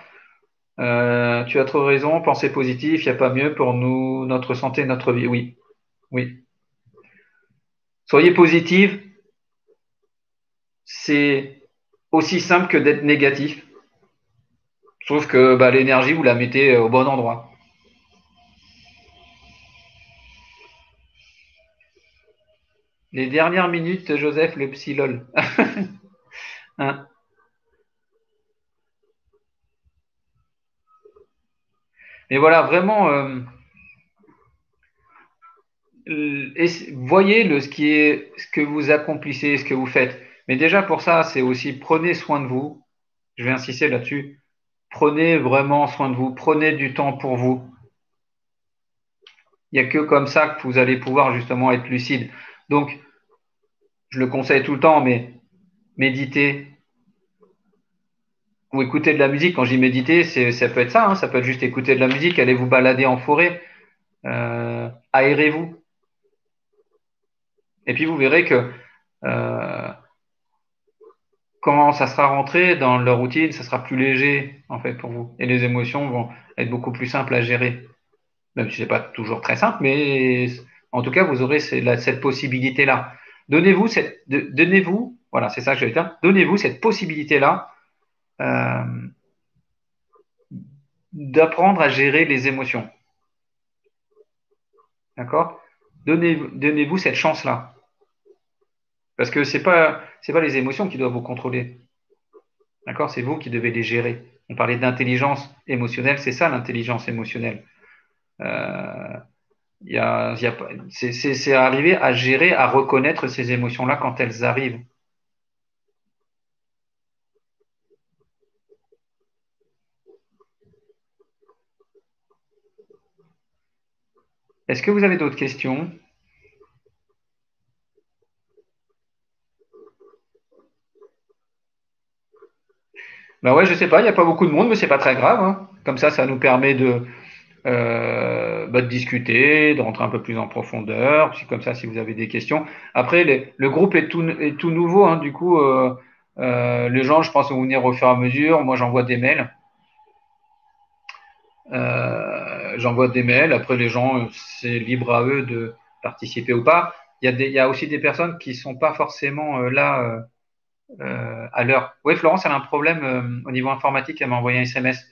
Tu as trop raison, penser positif, il n'y a pas mieux pour nous, notre santé, notre vie. Oui, oui. Soyez positif, c'est aussi simple que d'être négatif, sauf que l'énergie, vous la mettez au bon endroit. Les dernières minutes, Joseph, le psylol. Hein. Mais voilà, vraiment, voyez ce que vous accomplissez, ce que vous faites. Mais déjà pour ça, c'est aussi prenez soin de vous. Je vais insister là-dessus. Prenez vraiment soin de vous. Prenez du temps pour vous. Il n'y a que comme ça que vous allez pouvoir justement être lucide. Donc, je le conseille tout le temps, mais méditez ou écoutez de la musique. Quand je dis méditer, ça peut être ça, hein, ça peut être juste écouter de la musique, allez vous balader en forêt, aérez-vous. Et puis vous verrez que euh, quand ça sera rentré dans leur routine, ça sera plus léger en fait pour vous. Et les émotions vont être beaucoup plus simples à gérer. Même si c'est pas toujours très simple, mais en tout cas, vous aurez cette possibilité-là. Donnez-vous, voilà, c'est ça que je vais dire, donnez-vous cette possibilité-là euh, d'apprendre à gérer les émotions. D'accord? Donnez-vous cette chance-là. Parce que c'est pas les émotions qui doivent vous contrôler. D'accord? C'est vous qui devez les gérer. On parlait d'intelligence émotionnelle, c'est ça l'intelligence émotionnelle. Euh, c'est arriver à gérer, à reconnaître ces émotions-là quand elles arrivent. Est-ce que vous avez d'autres questions? Ben ouais, je sais pas, il n'y a pas beaucoup de monde, mais c'est pas très grave, hein. Comme ça nous permet de discuter, de rentrer un peu plus en profondeur. Puis comme ça, si vous avez des questions. Après, le groupe est tout nouveau, hein, du coup, les gens, je pense, vont venir au fur et à mesure. Moi, j'envoie des mails. J'envoie des mails. Après, les gens, c'est libre à eux de participer ou pas. il y a aussi des personnes qui sont pas forcément là à l'heure. Oui, Florence, elle a un problème au niveau informatique. Elle m'a envoyé un SMS.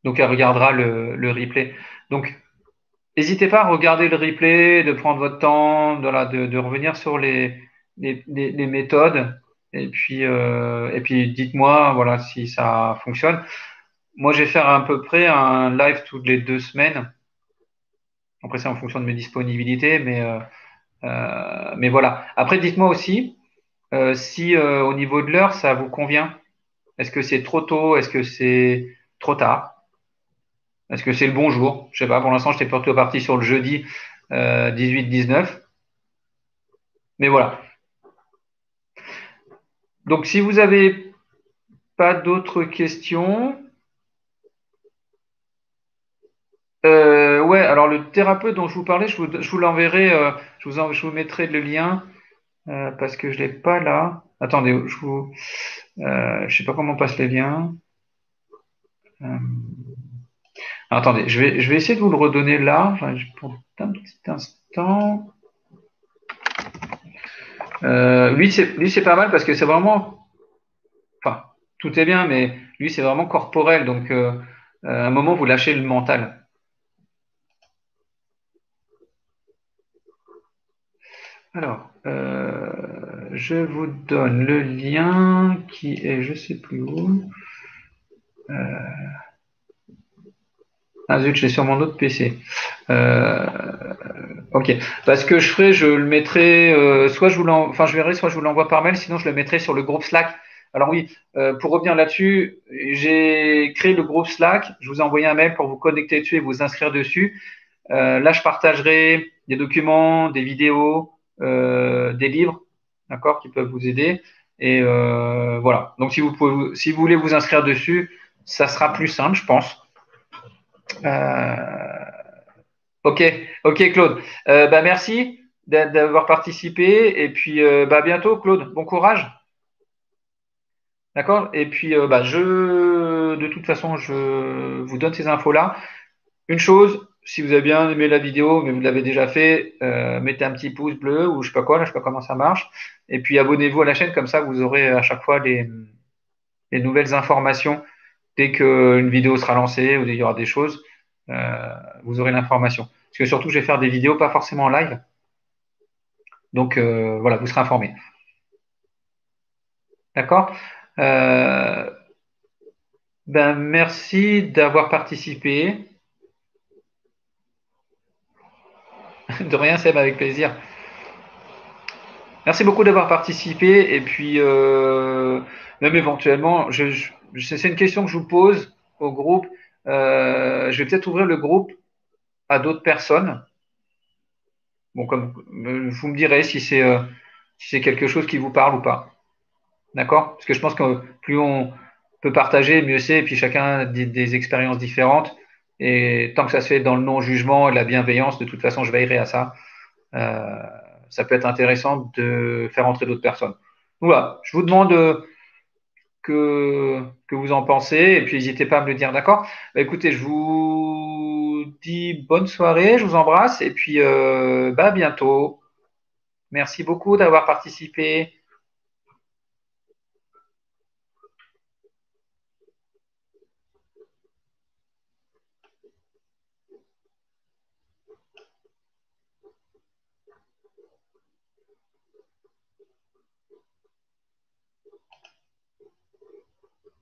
Donc, elle regardera le replay. Donc, n'hésitez pas à regarder le replay, de prendre votre temps, de revenir sur les méthodes. Et puis dites-moi voilà, si ça fonctionne. Moi, je vais faire à peu près un live toutes les 2 semaines. Après, c'est en fonction de mes disponibilités, mais voilà. Après, dites-moi aussi si au niveau de l'heure, ça vous convient. Est-ce que c'est trop tôt? Est-ce que c'est trop tard? Est-ce que c'est le bon jour? Je sais pas, pour l'instant, j'étais plutôt parti sur le jeudi 18-19. Mais voilà. Donc, si vous avez pas d'autres questions, ouais, alors le thérapeute dont je vous parlais, je vous l'enverrai, je vous mettrai le lien parce que je l'ai pas là. Attendez, je sais pas comment on passe les liens. Euh, attendez, je vais essayer de vous le redonner là. Enfin, pour un petit instant. Lui, c'est pas mal parce que c'est vraiment, enfin, tout est bien, mais lui, c'est vraiment corporel. Donc, à un moment, vous lâchez le mental. Alors, je vous donne le lien qui est, je sais plus où. Ah zut, je l'ai sur mon autre PC. Euh, ok. Parce que je ferai, je le mettrai, soit je vous l'envoie, enfin je verrai, soit je vous l'envoie par mail, sinon je le mettrai sur le groupe Slack. Alors oui, pour revenir là-dessus, j'ai créé le groupe Slack. Je vous ai envoyé un mail pour vous connecter dessus et vous inscrire dessus. Là, je partagerai des documents, des vidéos, des livres, d'accord, qui peuvent vous aider. Et voilà. Donc, si vous voulez vous inscrire dessus, ça sera plus simple, je pense. Euh, ok, ok, Claude. Bah, merci d'avoir participé. Et puis, bah, à bientôt, Claude. Bon courage. D'accord? Et puis, bah, de toute façon, je vous donne ces infos-là. Une chose, si vous avez bien aimé la vidéo, mais vous l'avez déjà fait, mettez un petit pouce bleu ou je sais pas quoi, là, je sais pas comment ça marche. Et puis abonnez-vous à la chaîne, comme ça vous aurez à chaque fois les nouvelles informations. Dès qu'une vidéo sera lancée ou dès qu'il y aura des choses, vous aurez l'information. Parce que surtout, je vais faire des vidéos pas forcément en live. Donc voilà, vous serez informés. D'accord? Euh, ben, merci d'avoir participé. De rien, Seb, avec plaisir. Merci beaucoup d'avoir participé. Et puis, même éventuellement, c'est une question que je vous pose au groupe. Je vais peut-être ouvrir le groupe à d'autres personnes. Bon, comme vous me direz si c'est quelque chose qui vous parle ou pas. D'accord? Parce que je pense que plus on peut partager, mieux c'est. Et puis chacun a des expériences différentes. Et tant que ça se fait dans le non-jugement et la bienveillance, de toute façon, je veillerai à ça. Euh, ça peut être intéressant de faire entrer d'autres personnes. Voilà, je vous demande que vous en pensez et puis n'hésitez pas à me le dire, d'accord? Bah, écoutez, je vous dis bonne soirée, je vous embrasse et puis bah, à bientôt. Merci beaucoup d'avoir participé.